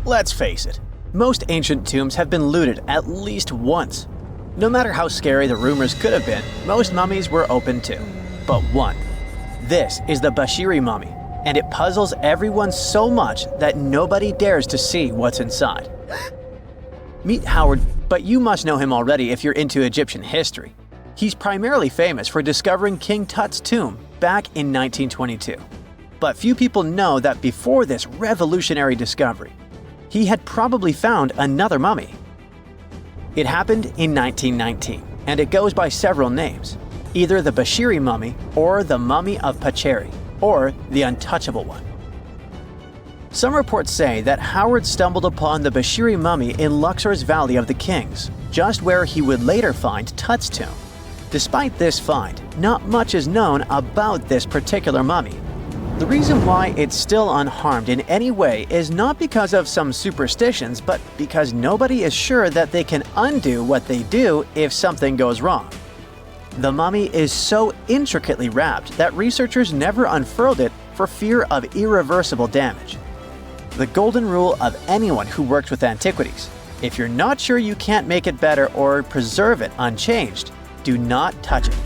Let's face it, most ancient tombs have been looted at least once. No matter how scary the rumors could have been, most mummies were open too. But one. This is the Bashiri mummy, and it puzzles everyone so much that nobody dares to see what's inside. Meet Howard, but you must know him already if you're into Egyptian history. He's primarily famous for discovering King Tut's tomb back in 1922. But few people know that before this revolutionary discovery, he had probably found another mummy. It happened in 1919, and it goes by several names, either the Bashiri mummy or the mummy of Pacheri, or the untouchable one. Some reports say that Howard stumbled upon the Bashiri mummy in Luxor's Valley of the Kings, just where he would later find Tut's tomb. Despite this find, not much is known about this particular mummy. The reason why it's still unharmed in any way is not because of some superstitions, but because nobody is sure that they can undo what they do if something goes wrong. The mummy is so intricately wrapped that researchers never unfurled it for fear of irreversible damage. The golden rule of anyone who works with antiquities: if you're not sure you can't make it better or preserve it unchanged, do not touch it.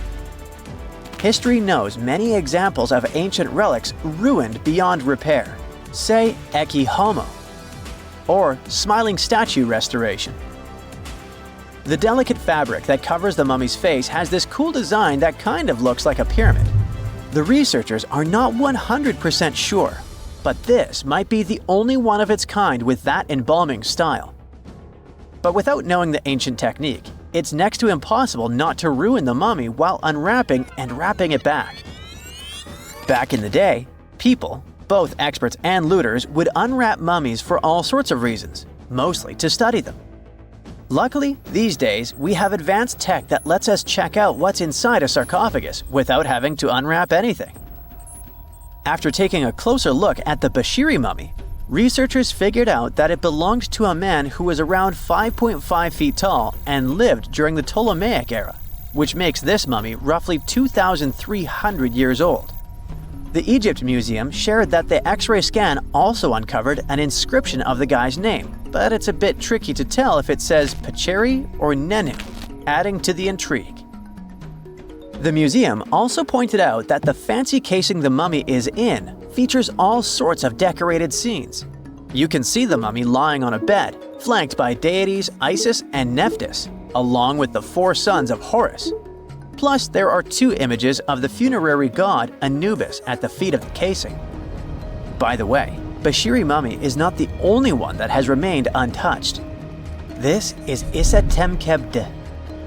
History knows many examples of ancient relics ruined beyond repair, say Ecce Homo, or smiling statue restoration. The delicate fabric that covers the mummy's face has this cool design that kind of looks like a pyramid. The researchers are not 100% sure, but this might be the only one of its kind with that embalming style. But without knowing the ancient technique, it's next to impossible not to ruin the mummy while unwrapping and wrapping it back. Back in the day, people, both experts and looters, would unwrap mummies for all sorts of reasons, mostly to study them. Luckily, these days, we have advanced tech that lets us check out what's inside a sarcophagus without having to unwrap anything. After taking a closer look at the Bashiri mummy, researchers figured out that it belonged to a man who was around 5.5 feet tall and lived during the Ptolemaic era, which makes this mummy roughly 2,300 years old. The Egypt Museum shared that the X-ray scan also uncovered an inscription of the guy's name, but it's a bit tricky to tell if it says Pacheri or Nenu, adding to the intrigue. The museum also pointed out that the fancy casing the mummy is in features all sorts of decorated scenes. You can see the mummy lying on a bed, flanked by deities Isis and Nephthys, along with the 4 sons of Horus. Plus, there are 2 images of the funerary god Anubis at the feet of the casing. By the way, Bashiri mummy is not the only one that has remained untouched. This is Issa Temkebde,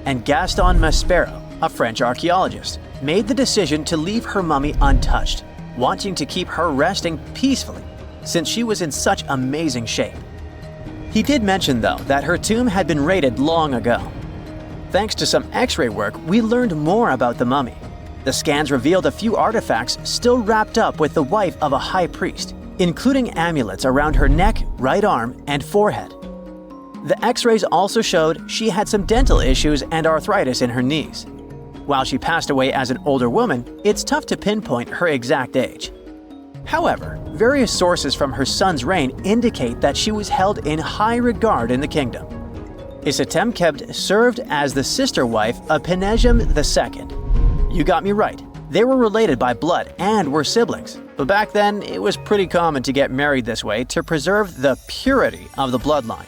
and Gaston Maspero, a French archaeologist, made the decision to leave her mummy untouched, wanting to keep her resting peacefully since she was in such amazing shape. He did mention, though, that her tomb had been raided long ago. Thanks to some X-ray work, we learned more about the mummy. The scans revealed a few artifacts still wrapped up with the wife of a high priest, including amulets around her neck, right arm, and forehead. The X-rays also showed she had some dental issues and arthritis in her knees. While she passed away as an older woman, it's tough to pinpoint her exact age. However, various sources from her son's reign indicate that she was held in high regard in the kingdom. Isitemkebd served as the sister wife of Penejim II. You got me right, they were related by blood and were siblings, but back then it was pretty common to get married this way to preserve the purity of the bloodline.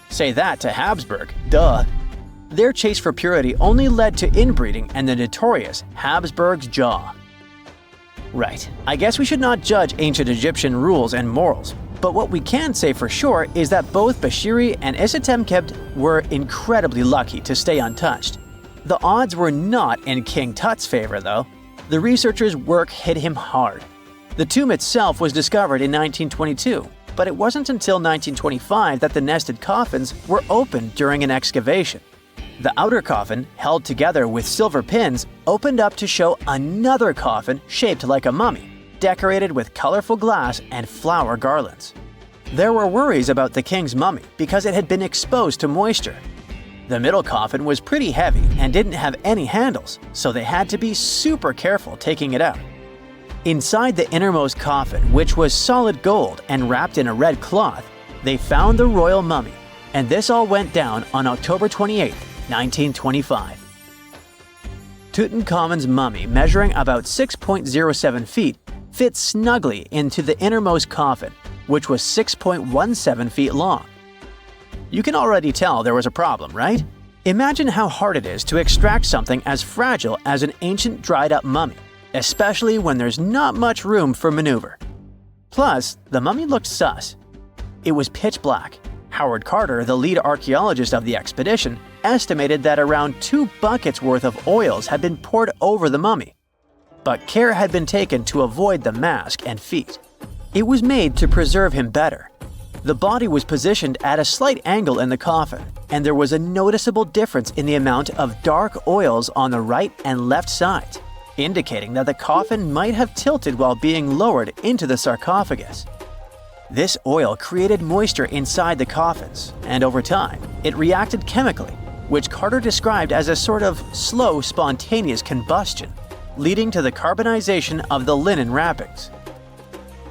Say that to Habsburg, duh. Their chase for purity only led to inbreeding and the notorious Habsburg's jaw. Right, I guess we should not judge ancient Egyptian rules and morals, but what we can say for sure is that both Bashiri and Isitemkebd were incredibly lucky to stay untouched. The odds were not in King Tut's favor, though. The researchers' work hit him hard. The tomb itself was discovered in 1922, but it wasn't until 1925 that the nested coffins were opened during an excavation. The outer coffin, held together with silver pins, opened up to show another coffin shaped like a mummy, decorated with colorful glass and flower garlands. There were worries about the king's mummy because it had been exposed to moisture. The middle coffin was pretty heavy and didn't have any handles, so they had to be super careful taking it out. Inside the innermost coffin, which was solid gold and wrapped in a red cloth, they found the royal mummy, and this all went down on October 28, 1925. Tutankhamun's mummy, measuring about 6.07 feet, fit snugly into the innermost coffin, which was 6.17 feet long. You can already tell there was a problem, right? Imagine how hard it is to extract something as fragile as an ancient dried-up mummy, especially when there's not much room for maneuver. Plus, the mummy looked sus. It was pitch black. Howard Carter, the lead archaeologist of the expedition, estimated that around 2 buckets worth of oils had been poured over the mummy. But care had been taken to avoid the mask and feet. It was made to preserve him better. The body was positioned at a slight angle in the coffin, and there was a noticeable difference in the amount of dark oils on the right and left sides, indicating that the coffin might have tilted while being lowered into the sarcophagus. This oil created moisture inside the coffins, and over time, it reacted chemically, which Carter described as a sort of slow, spontaneous combustion, leading to the carbonization of the linen wrappings.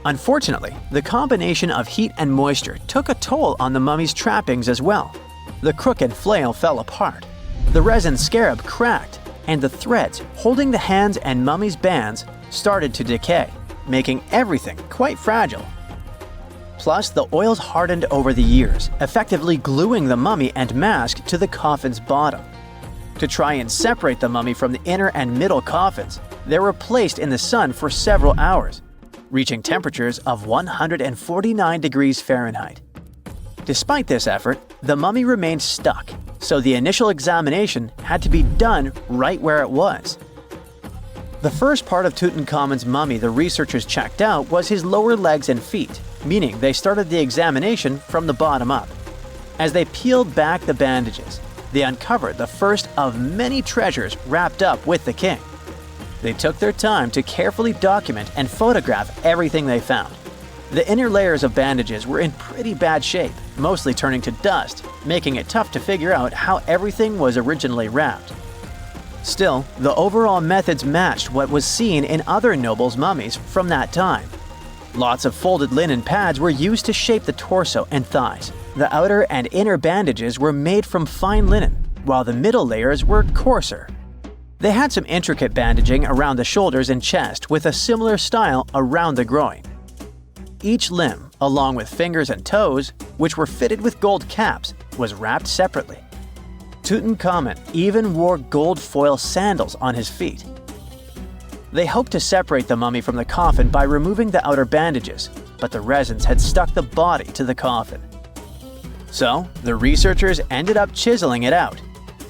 Unfortunately, the combination of heat and moisture took a toll on the mummy's trappings as well. The crook and flail fell apart, the resin scarab cracked, and the threads holding the hands and mummy's bands started to decay, making everything quite fragile. Plus, the oils hardened over the years, effectively gluing the mummy and mask to the coffin's bottom. To try and separate the mummy from the inner and middle coffins, they were placed in the sun for several hours, reaching temperatures of 149 degrees Fahrenheit. Despite this effort, the mummy remained stuck, so the initial examination had to be done right where it was. The first part of Tutankhamun's mummy the researchers checked out was his lower legs and feet, meaning they started the examination from the bottom up. As they peeled back the bandages, they uncovered the first of many treasures wrapped up with the king. They took their time to carefully document and photograph everything they found. The inner layers of bandages were in pretty bad shape, mostly turning to dust, making it tough to figure out how everything was originally wrapped. Still, the overall methods matched what was seen in other nobles' mummies from that time. Lots of folded linen pads were used to shape the torso and thighs. The outer and inner bandages were made from fine linen, while the middle layers were coarser. They had some intricate bandaging around the shoulders and chest with a similar style around the groin. Each limb, along with fingers and toes, which were fitted with gold caps, was wrapped separately. Tutankhamun even wore gold foil sandals on his feet. They hoped to separate the mummy from the coffin by removing the outer bandages, but the resins had stuck the body to the coffin. So, the researchers ended up chiseling it out.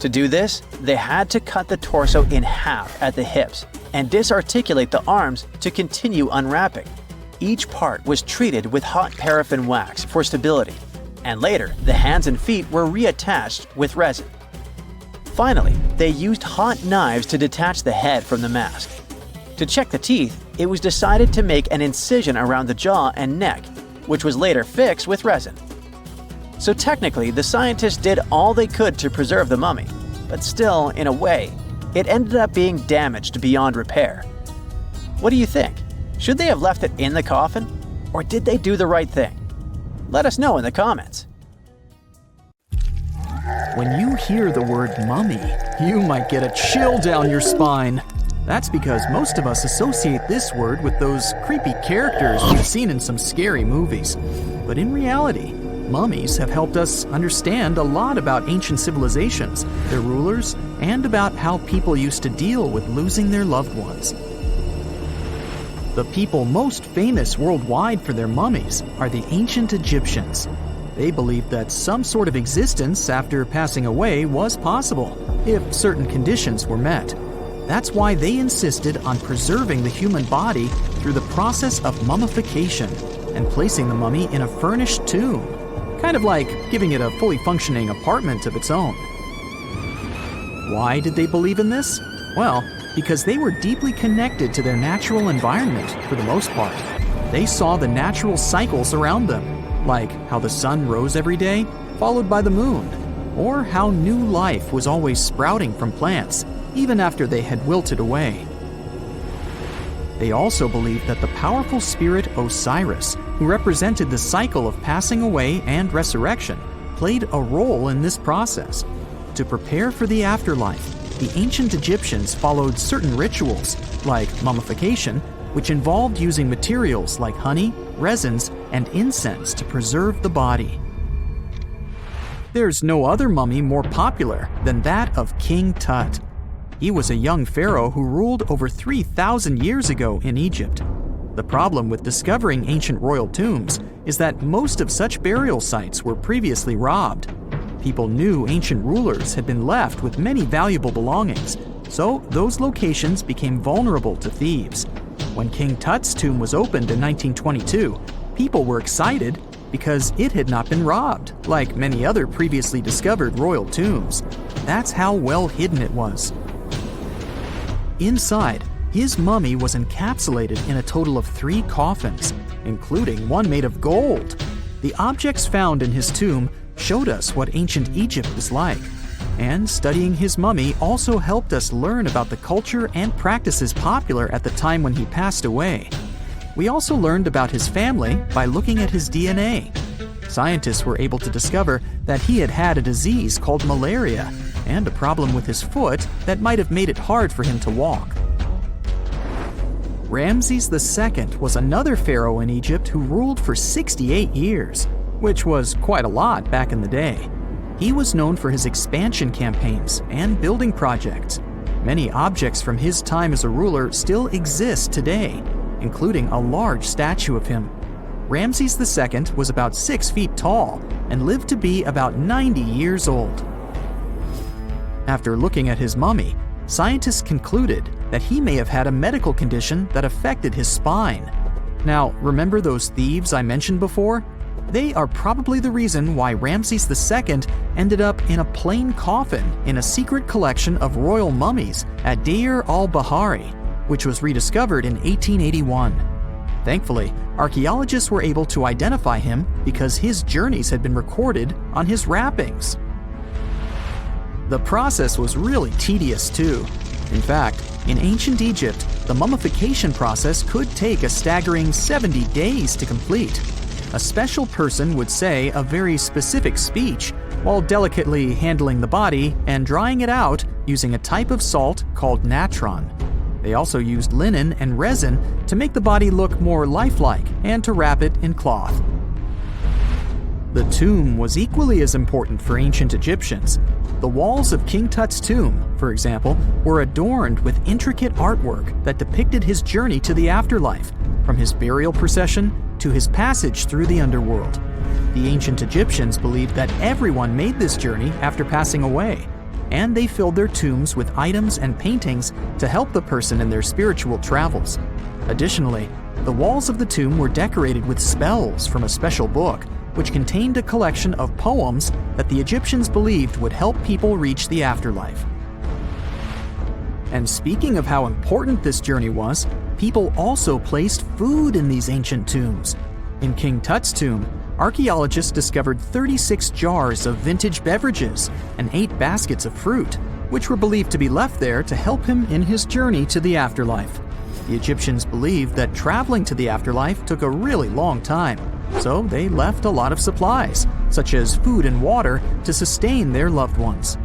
To do this, they had to cut the torso in half at the hips and disarticulate the arms to continue unwrapping. Each part was treated with hot paraffin wax for stability, and later the hands and feet were reattached with resin. Finally, they used hot knives to detach the head from the mask. To check the teeth, it was decided to make an incision around the jaw and neck, which was later fixed with resin. So technically, the scientists did all they could to preserve the mummy, but still, in a way, it ended up being damaged beyond repair. What do you think? Should they have left it in the coffin? Or did they do the right thing? Let us know in the comments. When you hear the word mummy, you might get a chill down your spine. That's because most of us associate this word with those creepy characters we've seen in some scary movies. But in reality, mummies have helped us understand a lot about ancient civilizations, their rulers, and about how people used to deal with losing their loved ones. The people most famous worldwide for their mummies are the ancient Egyptians. They believed that some sort of existence after passing away was possible, if certain conditions were met. That's why they insisted on preserving the human body through the process of mummification and placing the mummy in a furnished tomb, kind of like giving it a fully functioning apartment of its own. Why did they believe in this? Well, because they were deeply connected to their natural environment for the most part. They saw the natural cycles around them, like how the sun rose every day, followed by the moon, or how new life was always sprouting from plants, even after they had wilted away. They also believed that the powerful spirit Osiris, who represented the cycle of passing away and resurrection, played a role in this process. To prepare for the afterlife, the ancient Egyptians followed certain rituals, like mummification, which involved using materials like honey, resins, and incense to preserve the body. There's no other mummy more popular than that of King Tut. He was a young pharaoh who ruled over 3,000 years ago in Egypt. The problem with discovering ancient royal tombs is that most of such burial sites were previously robbed. People knew ancient rulers had been left with many valuable belongings, so those locations became vulnerable to thieves. When King Tut's tomb was opened in 1922, people were excited because it had not been robbed, like many other previously discovered royal tombs. That's how well hidden it was. Inside, his mummy was encapsulated in a total of 3 coffins, including one made of gold. The objects found in his tomb showed us what ancient Egypt was like, and studying his mummy also helped us learn about the culture and practices popular at the time when he passed away. We also learned about his family by looking at his DNA. Scientists were able to discover that he had had a disease called malaria and a problem with his foot that might have made it hard for him to walk. Ramses II was another pharaoh in Egypt who ruled for 68 years, which was quite a lot back in the day. He was known for his expansion campaigns and building projects. Many objects from his time as a ruler still exist today, including a large statue of him. Ramses II was about 6 feet tall and lived to be about 90 years old. After looking at his mummy, scientists concluded that he may have had a medical condition that affected his spine. Now, remember those thieves I mentioned before? They are probably the reason why Ramses II ended up in a plain coffin in a secret collection of royal mummies at Deir al-Bahari, which was rediscovered in 1881. Thankfully, archaeologists were able to identify him because his journeys had been recorded on his wrappings. The process was really tedious too. In fact, in ancient Egypt, the mummification process could take a staggering 70 days to complete. A special person would say a very specific speech while delicately handling the body and drying it out using a type of salt called natron. They also used linen and resin to make the body look more lifelike and to wrap it in cloth. The tomb was equally as important for ancient Egyptians. The walls of King Tut's tomb, for example, were adorned with intricate artwork that depicted his journey to the afterlife, from his burial procession to his passage through the underworld. The ancient Egyptians believed that everyone made this journey after passing away, and they filled their tombs with items and paintings to help the person in their spiritual travels. Additionally, the walls of the tomb were decorated with spells from a special book, which contained a collection of poems that the Egyptians believed would help people reach the afterlife. And speaking of how important this journey was, people also placed food in these ancient tombs. In King Tut's tomb, archaeologists discovered 36 jars of vintage beverages and 8 baskets of fruit, which were believed to be left there to help him in his journey to the afterlife. The Egyptians believed that traveling to the afterlife took a really long time, so they left a lot of supplies, such as food and water, to sustain their loved ones.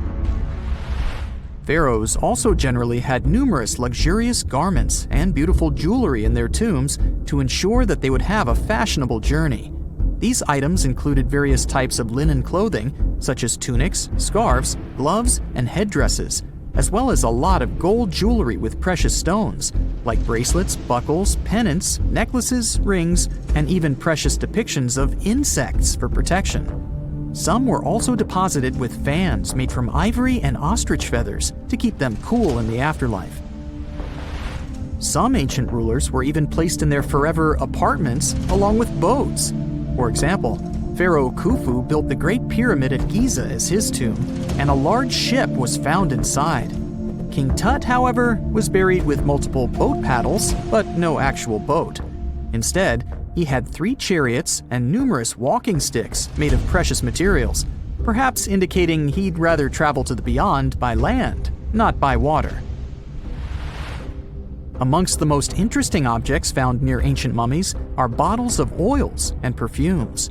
Pharaohs also generally had numerous luxurious garments and beautiful jewelry in their tombs to ensure that they would have a fashionable journey. These items included various types of linen clothing, such as tunics, scarves, gloves, and headdresses, as well as a lot of gold jewelry with precious stones, like bracelets, buckles, pendants, necklaces, rings, and even precious depictions of insects for protection. Some were also deposited with fans made from ivory and ostrich feathers to keep them cool in the afterlife. Some ancient rulers were even placed in their forever apartments along with boats. For example, Pharaoh Khufu built the Great Pyramid at Giza as his tomb, and a large ship was found inside. King Tut, however, was buried with multiple boat paddles, but no actual boat. Instead, he had 3 chariots and numerous walking sticks made of precious materials, perhaps indicating he'd rather travel to the beyond by land, not by water. Amongst the most interesting objects found near ancient mummies are bottles of oils and perfumes.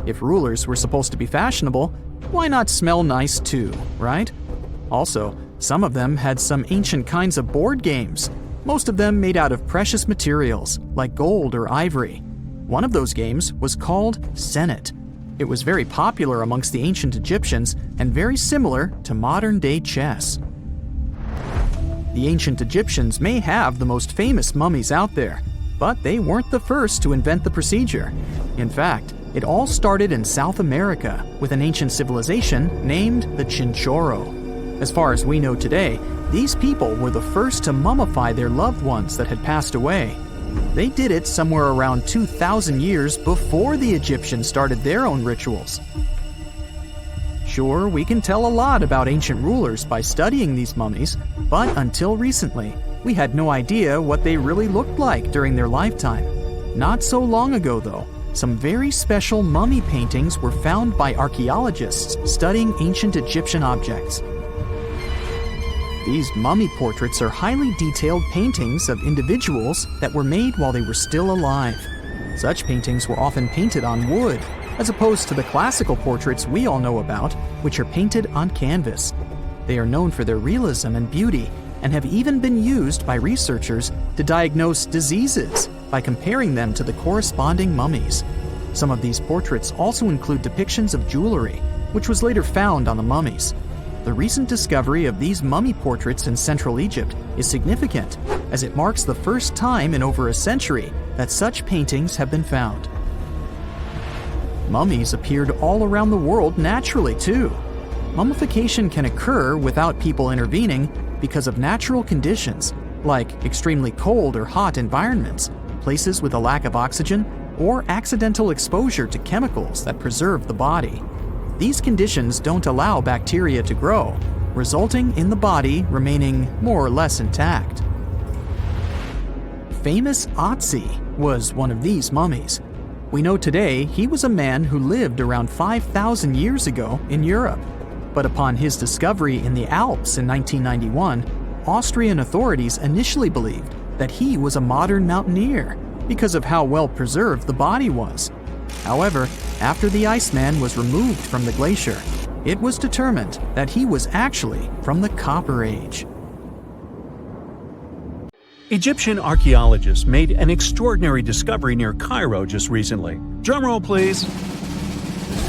If rulers were supposed to be fashionable, why not smell nice too, right? Also, some of them had some ancient kinds of board games, most of them made out of precious materials like gold or ivory. One of those games was called Senet. It was very popular amongst the ancient Egyptians and very similar to modern-day chess. The ancient Egyptians may have the most famous mummies out there, but they weren't the first to invent the procedure. In fact, it all started in South America with an ancient civilization named the Chinchorro. As far as we know today, these people were the first to mummify their loved ones that had passed away. They did it somewhere around 2,000 years before the Egyptians started their own rituals. Sure, we can tell a lot about ancient rulers by studying these mummies, but until recently, we had no idea what they really looked like during their lifetime. Not so long ago, though, some very special mummy paintings were found by archaeologists studying ancient Egyptian objects. These mummy portraits are highly detailed paintings of individuals that were made while they were still alive. Such paintings were often painted on wood, as opposed to the classical portraits we all know about, which are painted on canvas. They are known for their realism and beauty, and have even been used by researchers to diagnose diseases by comparing them to the corresponding mummies. Some of these portraits also include depictions of jewelry, which was later found on the mummies. The recent discovery of these mummy portraits in Central Egypt is significant, as it marks the first time in over a century that such paintings have been found. Mummies appeared all around the world naturally, too. Mummification can occur without people intervening because of natural conditions, like extremely cold or hot environments, places with a lack of oxygen, or accidental exposure to chemicals that preserve the body. These conditions don't allow bacteria to grow, resulting in the body remaining more or less intact. Famous Otzi was one of these mummies. We know today he was a man who lived around 5,000 years ago in Europe. But upon his discovery in the Alps in 1991, Austrian authorities initially believed that he was a modern mountaineer because of how well preserved the body was. However, after the Iceman was removed from the glacier, it was determined that he was actually from the Copper Age. Egyptian archaeologists made an extraordinary discovery near Cairo just recently. Drumroll, please.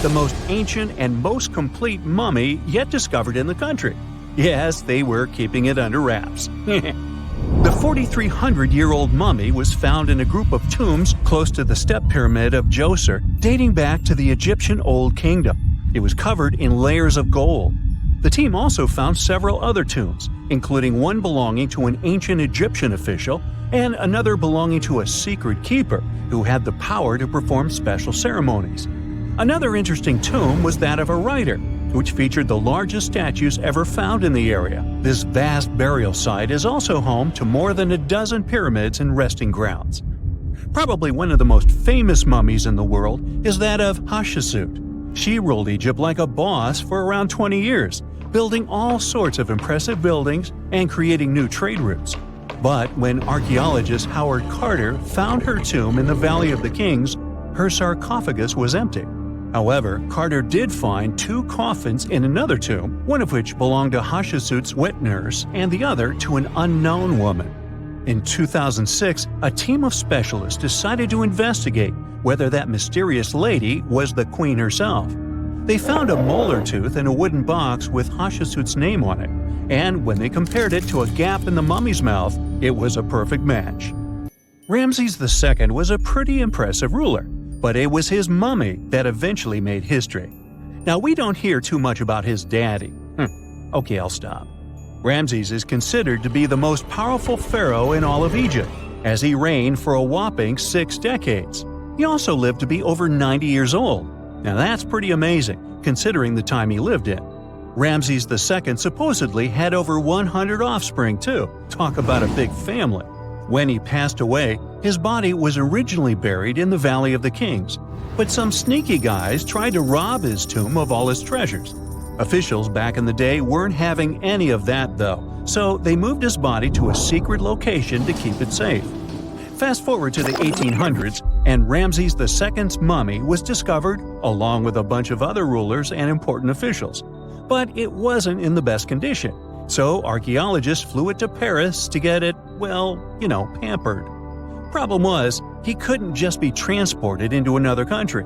The most ancient and most complete mummy yet discovered in the country. Yes, they were keeping it under wraps. The 4,300-year-old mummy was found in a group of tombs close to the Step Pyramid of Djoser, dating back to the Egyptian Old Kingdom. It was covered in layers of gold. The team also found several other tombs, including one belonging to an ancient Egyptian official and another belonging to a secret keeper who had the power to perform special ceremonies. Another interesting tomb was that of a writer, which featured the largest statues ever found in the area. This vast burial site is also home to more than a dozen pyramids and resting grounds. Probably one of the most famous mummies in the world is that of Hatshepsut. She ruled Egypt like a boss for around 20 years, building all sorts of impressive buildings and creating new trade routes. But when archaeologist Howard Carter found her tomb in the Valley of the Kings, her sarcophagus was empty. However, Carter did find two coffins in another tomb, one of which belonged to Hatshepsut's wet nurse and the other to an unknown woman. In 2006, a team of specialists decided to investigate whether that mysterious lady was the queen herself. They found a molar tooth in a wooden box with Hatshepsut's name on it, and when they compared it to a gap in the mummy's mouth, it was a perfect match. Ramses II was a pretty impressive ruler, but it was his mummy that eventually made history. Now, we don't hear too much about his daddy. Okay, I'll stop. Ramses is considered to be the most powerful pharaoh in all of Egypt, as he reigned for a whopping 6 decades. He also lived to be over 90 years old. Now that's pretty amazing, considering the time he lived in. Ramses II supposedly had over 100 offspring too. Talk about a big family. When he passed away, his body was originally buried in the Valley of the Kings, but some sneaky guys tried to rob his tomb of all his treasures. Officials back in the day weren't having any of that though, so they moved his body to a secret location to keep it safe. Fast forward to the 1800s, and Ramses II's mummy was discovered along with a bunch of other rulers and important officials. But it wasn't in the best condition, so archaeologists flew it to Paris to get it, pampered. Problem was, he couldn't just be transported into another country.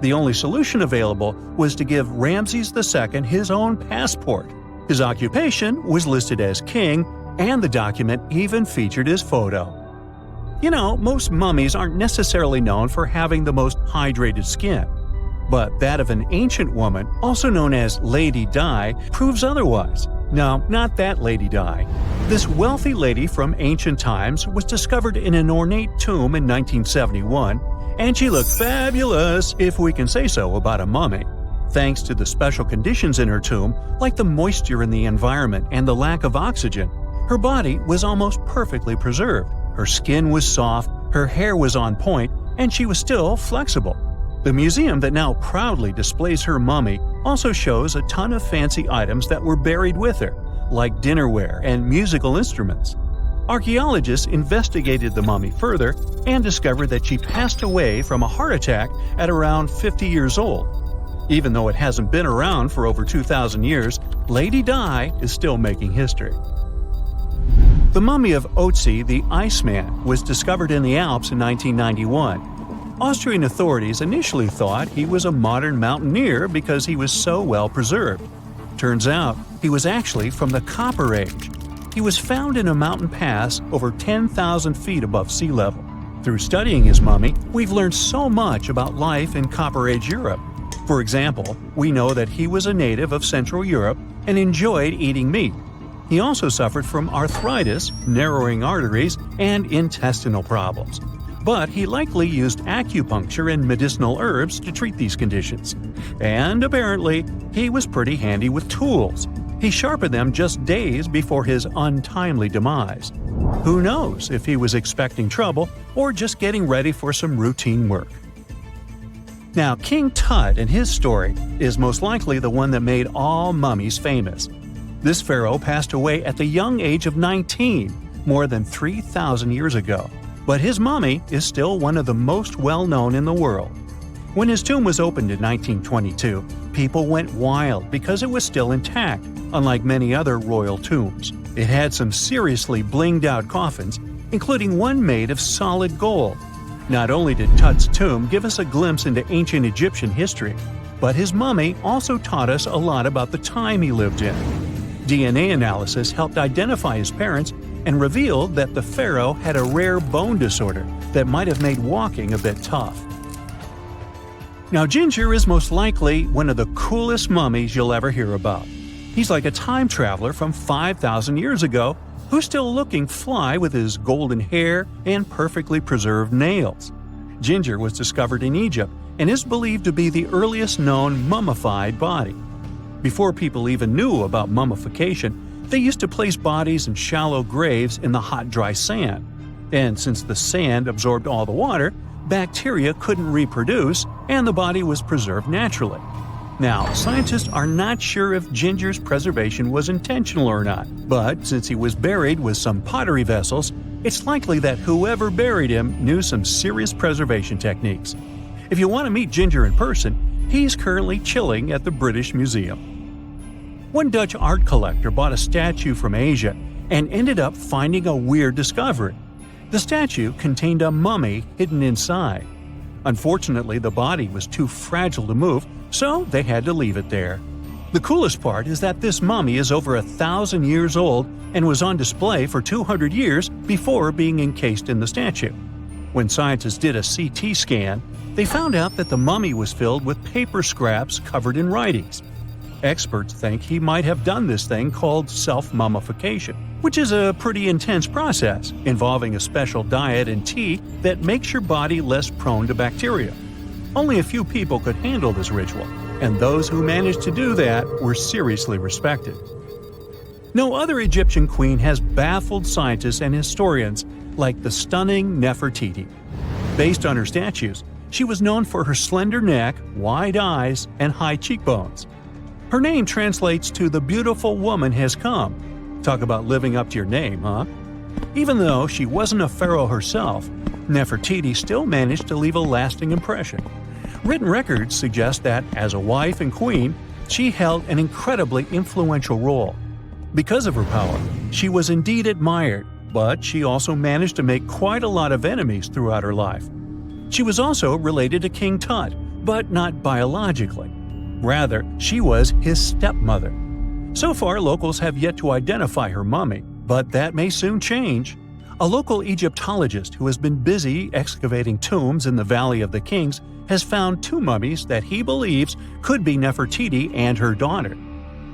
The only solution available was to give Ramses II his own passport. His occupation was listed as king, and the document even featured his photo. Most mummies aren't necessarily known for having the most hydrated skin. But that of an ancient woman, also known as Lady Di, proves otherwise. No, not that Lady Di. This wealthy lady from ancient times was discovered in an ornate tomb in 1971, and she looked fabulous, if we can say so about a mummy. Thanks to the special conditions in her tomb, like the moisture in the environment and the lack of oxygen, her body was almost perfectly preserved. Her skin was soft, her hair was on point, and she was still flexible. The museum that now proudly displays her mummy also shows a ton of fancy items that were buried with her, like dinnerware and musical instruments. Archaeologists investigated the mummy further and discovered that she passed away from a heart attack at around 50 years old. Even though it hasn't been around for over 2,000 years, Lady Di is still making history. The mummy of Otzi, the Iceman, was discovered in the Alps in 1991. Austrian authorities initially thought he was a modern mountaineer because he was so well preserved. Turns out, he was actually from the Copper Age. He was found in a mountain pass over 10,000 feet above sea level. Through studying his mummy, we've learned so much about life in Copper Age Europe. For example, we know that he was a native of Central Europe and enjoyed eating meat. He also suffered from arthritis, narrowing arteries, and intestinal problems. But he likely used acupuncture and medicinal herbs to treat these conditions. And apparently, he was pretty handy with tools. He sharpened them just days before his untimely demise. Who knows if he was expecting trouble or just getting ready for some routine work. Now, King Tut and his story is most likely the one that made all mummies famous. This pharaoh passed away at the young age of 19, more than 3,000 years ago. But his mummy is still one of the most well-known in the world. When his tomb was opened in 1922, people went wild because it was still intact, unlike many other royal tombs. It had some seriously blinged-out coffins, including one made of solid gold. Not only did Tut's tomb give us a glimpse into ancient Egyptian history, but his mummy also taught us a lot about the time he lived in. DNA analysis helped identify his parents and revealed that the pharaoh had a rare bone disorder that might have made walking a bit tough. Now, Ginger is most likely one of the coolest mummies you'll ever hear about. He's like a time traveler from 5,000 years ago who's still looking fly with his golden hair and perfectly preserved nails. Ginger was discovered in Egypt and is believed to be the earliest known mummified body. Before people even knew about mummification, they used to place bodies in shallow graves in the hot, dry sand. And since the sand absorbed all the water, bacteria couldn't reproduce and the body was preserved naturally. Now, scientists are not sure if Ginger's preservation was intentional or not, but since he was buried with some pottery vessels, it's likely that whoever buried him knew some serious preservation techniques. If you want to meet Ginger in person, he's currently chilling at the British Museum. One Dutch art collector bought a statue from Asia and ended up finding a weird discovery. The statue contained a mummy hidden inside. Unfortunately, the body was too fragile to move, so they had to leave it there. The coolest part is that this mummy is over 1,000 years old and was on display for 200 years before being encased in the statue. When scientists did a CT scan, they found out that the mummy was filled with paper scraps covered in writings. Experts think he might have done this thing called self-mummification, which is a pretty intense process involving a special diet and tea that makes your body less prone to bacteria. Only a few people could handle this ritual, and those who managed to do that were seriously respected. No other Egyptian queen has baffled scientists and historians like the stunning Nefertiti. Based on her statues, she was known for her slender neck, wide eyes, and high cheekbones. Her name translates to "the beautiful woman has come." Talk about living up to your name, huh? Even though she wasn't a pharaoh herself, Nefertiti still managed to leave a lasting impression. Written records suggest that, as a wife and queen, she held an incredibly influential role. Because of her power, she was indeed admired, but she also managed to make quite a lot of enemies throughout her life. She was also related to King Tut, but not biologically. Rather, she was his stepmother. So far, locals have yet to identify her mummy, but that may soon change. A local Egyptologist who has been busy excavating tombs in the Valley of the Kings has found 2 mummies that he believes could be Nefertiti and her daughter.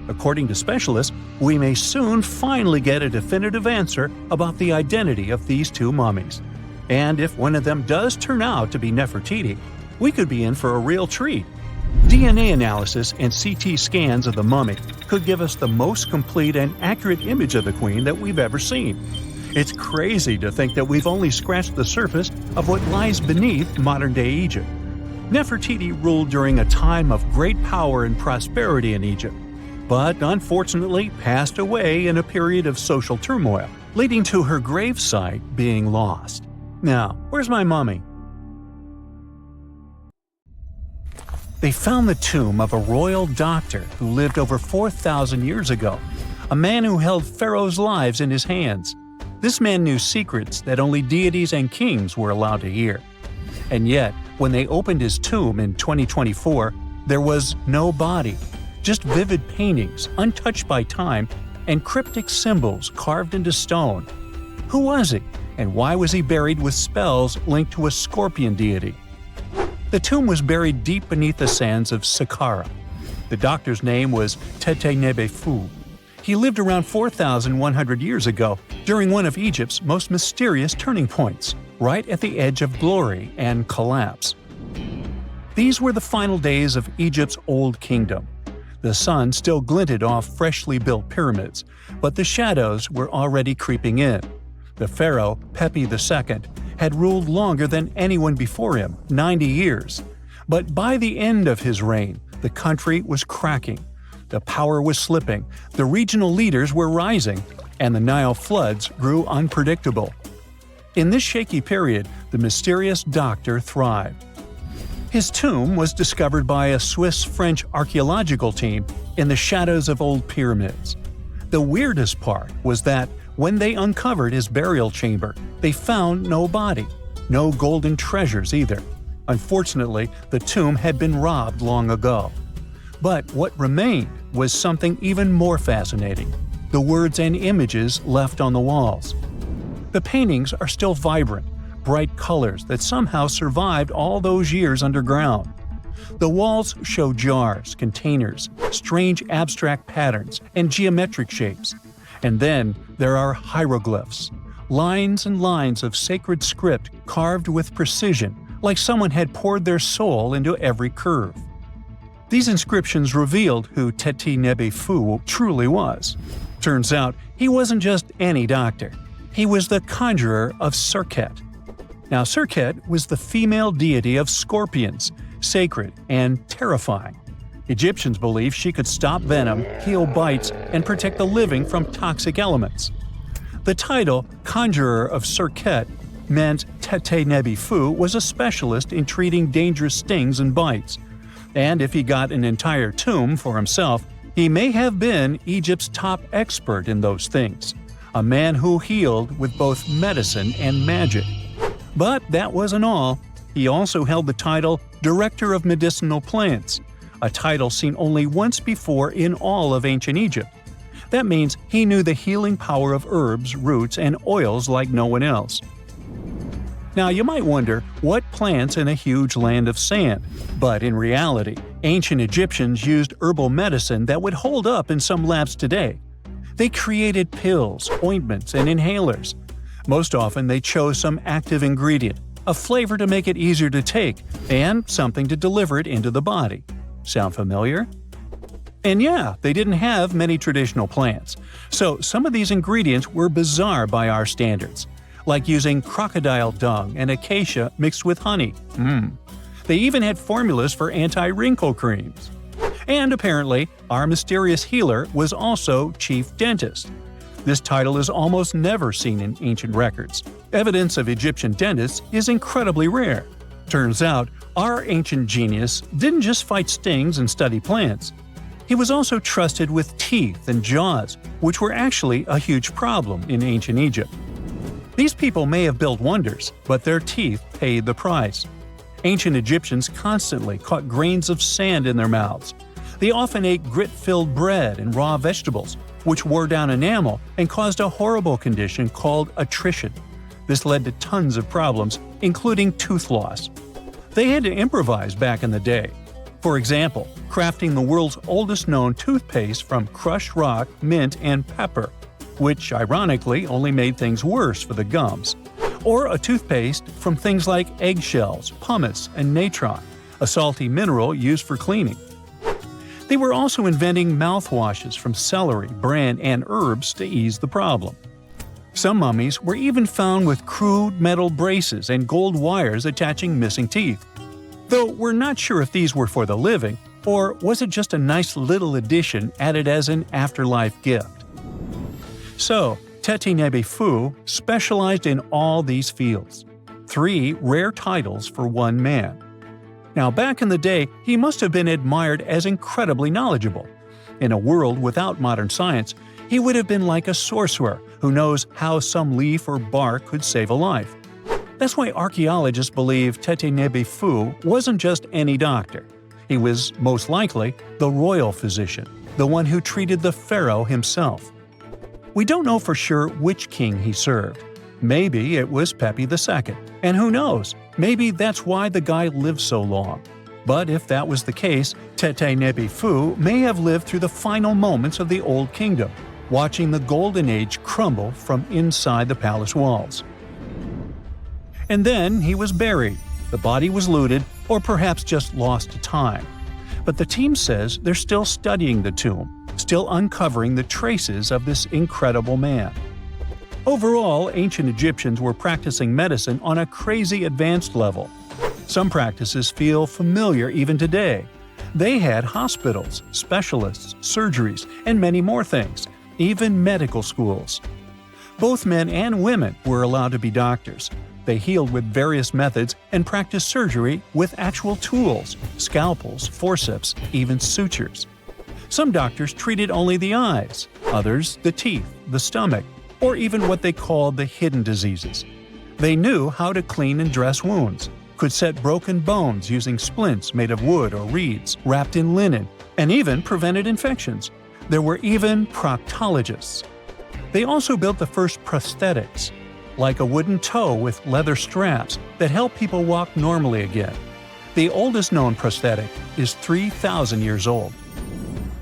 According to specialists, we may soon finally get a definitive answer about the identity of these 2 mummies. And if one of them does turn out to be Nefertiti, we could be in for a real treat. DNA analysis and CT scans of the mummy could give us the most complete and accurate image of the queen that we've ever seen. It's crazy to think that we've only scratched the surface of what lies beneath modern-day Egypt. Nefertiti ruled during a time of great power and prosperity in Egypt, but unfortunately passed away in a period of social turmoil, leading to her gravesite being lost. Now, where's my mummy? They found the tomb of a royal doctor who lived over 4,000 years ago, a man who held pharaohs' lives in his hands. This man knew secrets that only deities and kings were allowed to hear. And yet, when they opened his tomb in 2024, there was no body, just vivid paintings, untouched by time, and cryptic symbols carved into stone. Who was he, and why was he buried with spells linked to a scorpion deity? The tomb was buried deep beneath the sands of Saqqara. The doctor's name was Tete-Nebefu. He lived around 4,100 years ago, during one of Egypt's most mysterious turning points, right at the edge of glory and collapse. These were the final days of Egypt's Old Kingdom. The sun still glinted off freshly built pyramids, but the shadows were already creeping in. The pharaoh, Pepi II, had ruled longer than anyone before him, 90 years. But by the end of his reign, the country was cracking. The power was slipping, the regional leaders were rising, and the Nile floods grew unpredictable. In this shaky period, the mysterious doctor thrived. His tomb was discovered by a Swiss-French archaeological team in the shadows of old pyramids. The weirdest part was that when they uncovered his burial chamber, they found no body, no golden treasures either. Unfortunately, the tomb had been robbed long ago. But what remained was something even more fascinating: the words and images left on the walls. The paintings are still vibrant, bright colors that somehow survived all those years underground. The walls show jars, containers, strange abstract patterns, and geometric shapes. And then there are hieroglyphs, lines and lines of sacred script carved with precision, like someone had poured their soul into every curve. These inscriptions revealed who Tete-Nebefu truly was. Turns out, he wasn't just any doctor. He was the conjurer of Serket. Now, Serket was the female deity of scorpions, sacred and terrifying. Egyptians believed she could stop venom, heal bites, and protect the living from toxic elements. The title, Conjurer of Serket, meant Tete-Nebefu was a specialist in treating dangerous stings and bites. And if he got an entire tomb for himself, he may have been Egypt's top expert in those things, a man who healed with both medicine and magic. But that wasn't all. He also held the title Director of Medicinal Plants, a title seen only once before in all of ancient Egypt. That means he knew the healing power of herbs, roots, and oils like no one else. Now, you might wonder, what plants in a huge land of sand? But in reality, ancient Egyptians used herbal medicine that would hold up in some labs today. They created pills, ointments, and inhalers. Most often, they chose some active ingredient, a flavor to make it easier to take, and something to deliver it into the body. Sound familiar? And yeah, they didn't have many traditional plants, so some of these ingredients were bizarre by our standards, like using crocodile dung and acacia mixed with honey. They even had formulas for anti-wrinkle creams. And apparently, our mysterious healer was also chief dentist. This title is almost never seen in ancient records. Evidence of Egyptian dentists is incredibly rare. Turns out, our ancient genius didn't just fight stings and study plants. He was also trusted with teeth and jaws, which were actually a huge problem in ancient Egypt. These people may have built wonders, but their teeth paid the price. Ancient Egyptians constantly caught grains of sand in their mouths. They often ate grit-filled bread and raw vegetables, which wore down enamel and caused a horrible condition called attrition. This led to tons of problems, including tooth loss. They had to improvise back in the day. For example, crafting the world's oldest known toothpaste from crushed rock, mint, and pepper, which ironically only made things worse for the gums. Or a toothpaste from things like eggshells, pumice, and natron, a salty mineral used for cleaning. They were also inventing mouthwashes from celery, bran, and herbs to ease the problem. Some mummies were even found with crude metal braces and gold wires attaching missing teeth. Though we're not sure if these were for the living, or was it just a nice little addition added as an afterlife gift. So, Teti Nebi Fu specialized in all these fields. 3 rare titles for one man. Now, back in the day, he must have been admired as incredibly knowledgeable. In a world without modern science, he would have been like a sorcerer who knows how some leaf or bark could save a life. That's why archaeologists believe Teti Nebi Fu wasn't just any doctor. He was, most likely, the royal physician, the one who treated the pharaoh himself. We don't know for sure which king he served. Maybe it was Pepi II, and who knows, maybe that's why the guy lived so long. But if that was the case, Teti Nebi Fu may have lived through the final moments of the Old Kingdom, watching the Golden Age crumble from inside the palace walls. And then he was buried. The body was looted, or perhaps just lost to time. But the team says they're still studying the tomb, still uncovering the traces of this incredible man. Overall, ancient Egyptians were practicing medicine on a crazy advanced level. Some practices feel familiar even today. They had hospitals, specialists, surgeries, and many more things, even medical schools. Both men and women were allowed to be doctors. They healed with various methods and practiced surgery with actual tools, scalpels, forceps, even sutures. Some doctors treated only the eyes, others the teeth, the stomach, or even what they called the hidden diseases. They knew how to clean and dress wounds, could set broken bones using splints made of wood or reeds wrapped in linen, and even prevented infections. There were even proctologists. They also built the first prosthetics, like a wooden toe with leather straps that help people walk normally again. The oldest known prosthetic is 3,000 years old.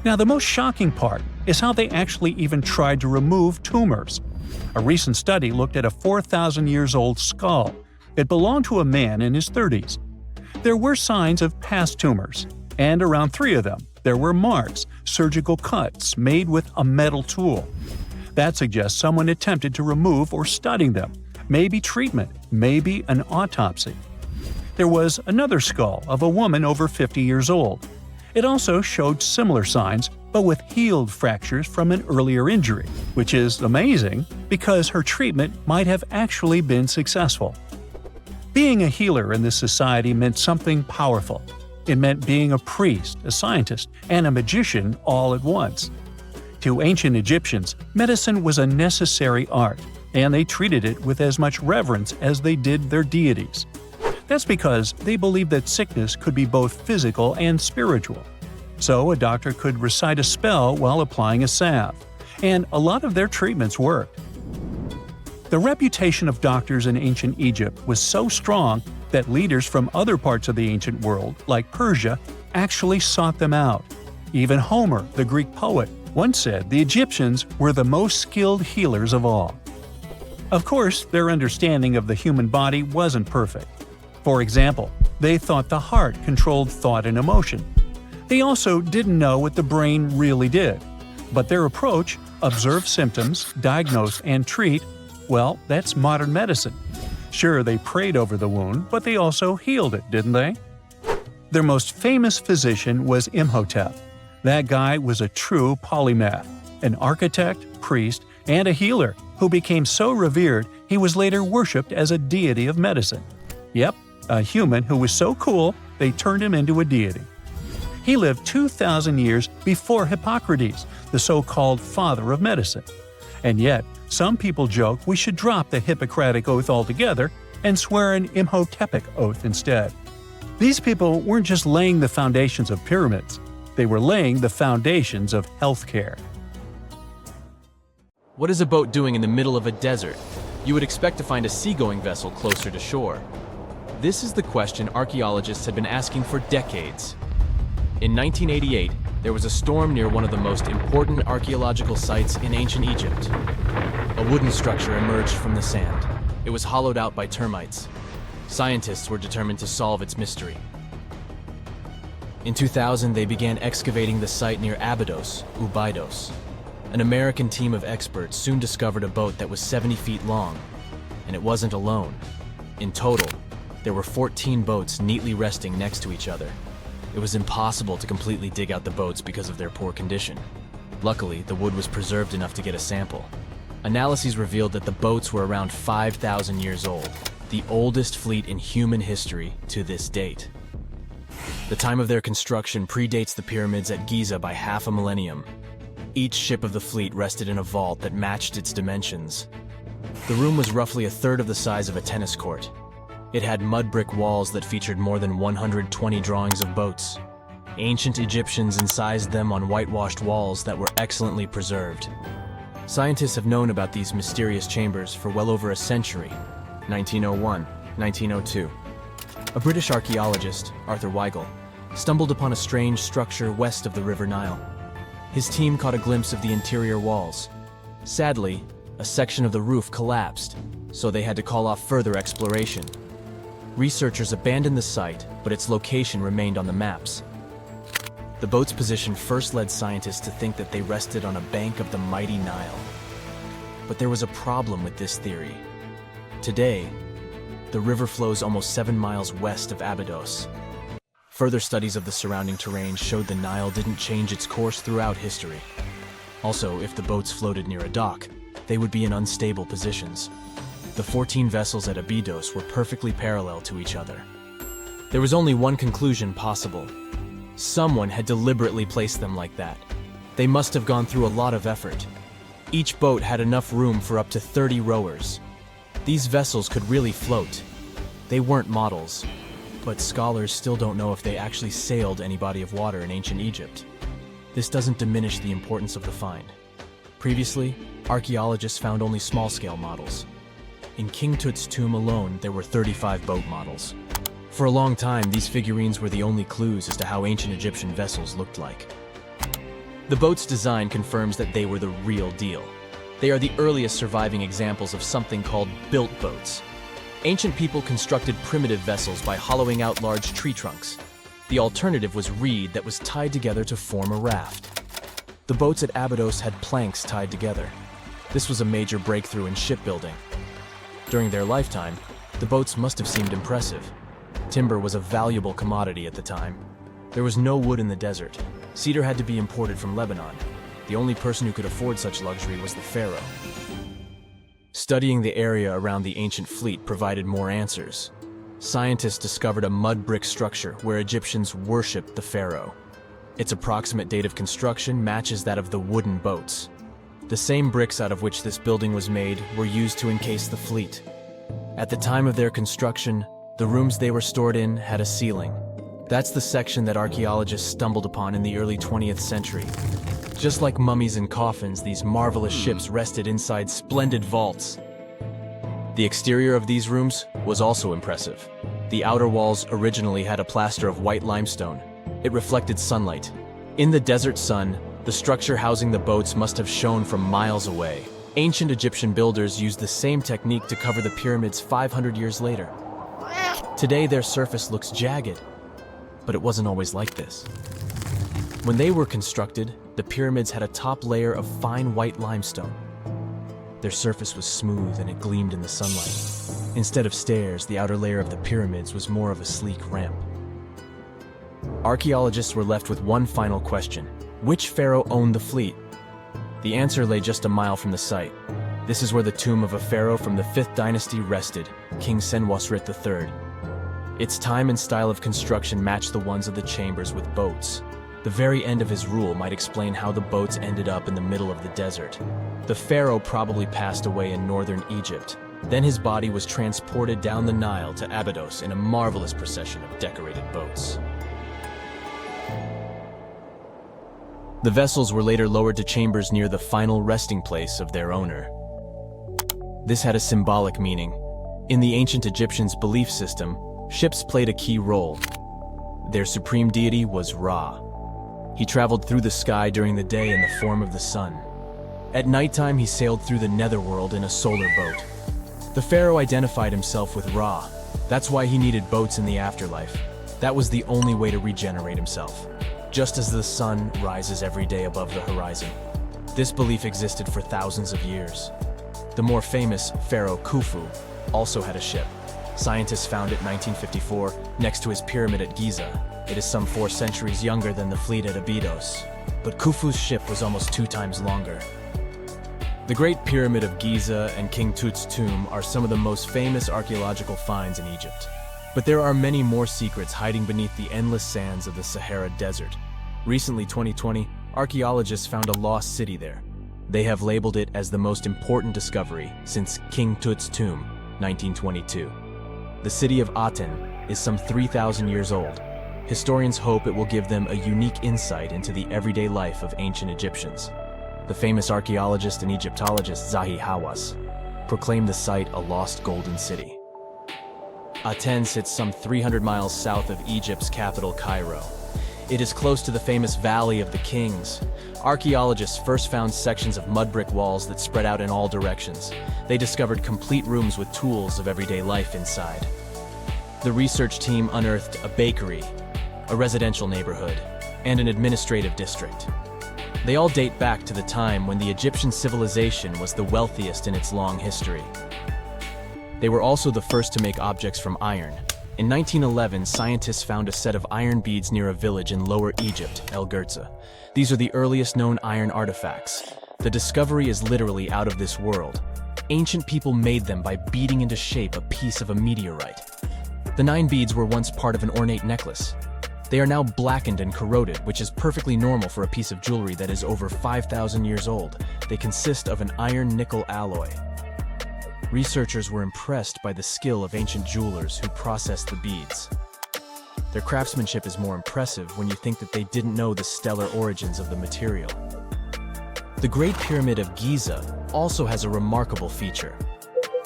Now, the most shocking part is how they actually even tried to remove tumors. A recent study looked at a 4,000 years old skull. It belonged to a man in his 30s. There were signs of past tumors, and around 3 of them, there were marks, surgical cuts made with a metal tool. That suggests someone attempted to remove or study them, maybe treatment, maybe an autopsy. There was another skull of a woman over 50 years old. It also showed similar signs, but with healed fractures from an earlier injury, which is amazing because her treatment might have actually been successful. Being a healer in this society meant something powerful. It meant being a priest, a scientist, and a magician all at once. To ancient Egyptians, medicine was a necessary art, and they treated it with as much reverence as they did their deities. That's because they believed that sickness could be both physical and spiritual. So a doctor could recite a spell while applying a salve, and a lot of their treatments worked. The reputation of doctors in ancient Egypt was so strong that leaders from other parts of the ancient world, like Persia, actually sought them out. Even Homer, the Greek poet, once said the Egyptians were the most skilled healers of all. Of course, their understanding of the human body wasn't perfect. For example, they thought the heart controlled thought and emotion. They also didn't know what the brain really did. But their approach, observe symptoms, diagnose, and treat, well, that's modern medicine. Sure, they prayed over the wound, but they also healed it, didn't they? Their most famous physician was Imhotep. That guy was a true polymath, an architect, priest, and a healer who became so revered he was later worshipped as a deity of medicine. Yep, a human who was so cool they turned him into a deity. He lived 2,000 years before Hippocrates, the so-called father of medicine. And yet, some people joke we should drop the Hippocratic Oath altogether and swear an Imhotepic Oath instead. These people weren't just laying the foundations of pyramids, they were laying the foundations of healthcare. What is a boat doing in the middle of a desert? You would expect to find a seagoing vessel closer to shore. This is the question archaeologists had been asking for decades. In 1988, there was a storm near one of the most important archaeological sites in ancient Egypt. A wooden structure emerged from the sand. It was hollowed out by termites. Scientists were determined to solve its mystery. In 2000, they began excavating the site near Abydos, Ubidos. An American team of experts soon discovered a boat that was 70 feet long, and it wasn't alone. In total, there were 14 boats neatly resting next to each other. It was impossible to completely dig out the boats because of their poor condition. Luckily, the wood was preserved enough to get a sample. Analyses revealed that the boats were around 5,000 years old, the oldest fleet in human history to this date. The time of their construction predates the pyramids at Giza by half a millennium. Each ship of the fleet rested in a vault that matched its dimensions. The room was roughly a third of the size of a tennis court. It had mud brick walls that featured more than 120 drawings of boats. Ancient Egyptians incised them on whitewashed walls that were excellently preserved. Scientists have known about these mysterious chambers for well over a century. 1901, 1902. A British archaeologist, Arthur Weigel, stumbled upon a strange structure west of the River Nile. His team caught a glimpse of the interior walls. Sadly, a section of the roof collapsed, so they had to call off further exploration. Researchers abandoned the site, but its location remained on the maps. The boat's position first led scientists to think that they rested on a bank of the mighty Nile. But there was a problem with this theory. Today, the river flows almost 7 miles west of Abydos. Further studies of the surrounding terrain showed the Nile didn't change its course throughout history. Also, if the boats floated near a dock, they would be in unstable positions. The 14 vessels at Abydos were perfectly parallel to each other. There was only one conclusion possible. Someone had deliberately placed them like that. They must have gone through a lot of effort. Each boat had enough room for up to 30 rowers. These vessels could really float. They weren't models, but scholars still don't know if they actually sailed any body of water in ancient Egypt. This doesn't diminish the importance of the find. Previously, archaeologists found only small-scale models. In King Tut's tomb alone, there were 35 boat models. For a long time, these figurines were the only clues as to how ancient Egyptian vessels looked like. The boat's design confirms that they were the real deal. They are the earliest surviving examples of something called built boats. Ancient people constructed primitive vessels by hollowing out large tree trunks. The alternative was reed that was tied together to form a raft. The boats at Abydos had planks tied together. This was a major breakthrough in shipbuilding. During their lifetime, the boats must have seemed impressive. Timber was a valuable commodity at the time. There was no wood in the desert. Cedar had to be imported from Lebanon. The only person who could afford such luxury was the Pharaoh. Studying the area around the ancient fleet provided more answers. Scientists discovered a mud brick structure where Egyptians worshipped the Pharaoh. Its approximate date of construction matches that of the wooden boats. The same bricks out of which this building was made were used to encase the fleet. At the time of their construction, the rooms they were stored in had a ceiling. That's the section that archaeologists stumbled upon in the early 20th century. Just like mummies and coffins, these marvelous ships rested inside splendid vaults. The exterior of these rooms was also impressive. The outer walls originally had a plaster of white limestone. It reflected sunlight. In the desert sun, the structure housing the boats must have shone from miles away. Ancient Egyptian builders used the same technique to cover the pyramids 500 years later. Today, their surface looks jagged, but it wasn't always like this. When they were constructed, the pyramids had a top layer of fine white limestone. Their surface was smooth and it gleamed in the sunlight. Instead of stairs, the outer layer of the pyramids was more of a sleek ramp. Archaeologists were left with one final question. Which pharaoh owned the fleet? The answer lay just a mile from the site. This is where the tomb of a pharaoh from the 5th dynasty rested, King Senwosret III. Its time and style of construction matched the ones of the chambers with boats. The very end of his rule might explain how the boats ended up in the middle of the desert. The pharaoh probably passed away in northern Egypt. Then his body was transported down the Nile to Abydos in a marvelous procession of decorated boats. The vessels were later lowered to chambers near the final resting place of their owner. This had a symbolic meaning. In the ancient Egyptians' belief system, ships played a key role. Their supreme deity was Ra. He traveled through the sky during the day in the form of the sun. At nighttime, he sailed through the netherworld in a solar boat. The pharaoh identified himself with Ra. That's why he needed boats in the afterlife. That was the only way to regenerate himself. Just as the sun rises every day above the horizon. This belief existed for thousands of years. The more famous Pharaoh Khufu also had a ship. Scientists found it in 1954 next to his pyramid at Giza. It is some 4 centuries younger than the fleet at Abydos, but Khufu's ship was almost 2 times longer. The Great Pyramid of Giza and King Tut's tomb are some of the most famous archaeological finds in Egypt. But there are many more secrets hiding beneath the endless sands of the Sahara Desert. Recently, 2020, archaeologists found a lost city there. They have labeled it as the most important discovery since King Tut's tomb, 1922. The city of Aten is some 3,000 years old. Historians hope it will give them a unique insight into the everyday life of ancient Egyptians. The famous archaeologist and Egyptologist Zahi Hawass proclaimed the site a lost golden city. Aten sits some 300 miles south of Egypt's capital, Cairo. It is close to the famous Valley of the Kings. Archaeologists first found sections of mud brick walls that spread out in all directions. They discovered complete rooms with tools of everyday life inside. The research team unearthed a bakery, a residential neighborhood, and an administrative district. They all date back to the time when the Egyptian civilization was the wealthiest in its long history. They were also the first to make objects from iron. In 1911, scientists found a set of iron beads near a village in Lower Egypt, El Girza. These are the earliest known iron artifacts. The discovery is literally out of this world. Ancient people made them by beating into shape a piece of a meteorite. The 9 beads were once part of an ornate necklace. They are now blackened and corroded, which is perfectly normal for a piece of jewelry that is over 5,000 years old. They consist of an iron-nickel alloy. Researchers were impressed by the skill of ancient jewelers who processed the beads. Their craftsmanship is more impressive when you think that they didn't know the stellar origins of the material. The Great Pyramid of Giza also has a remarkable feature.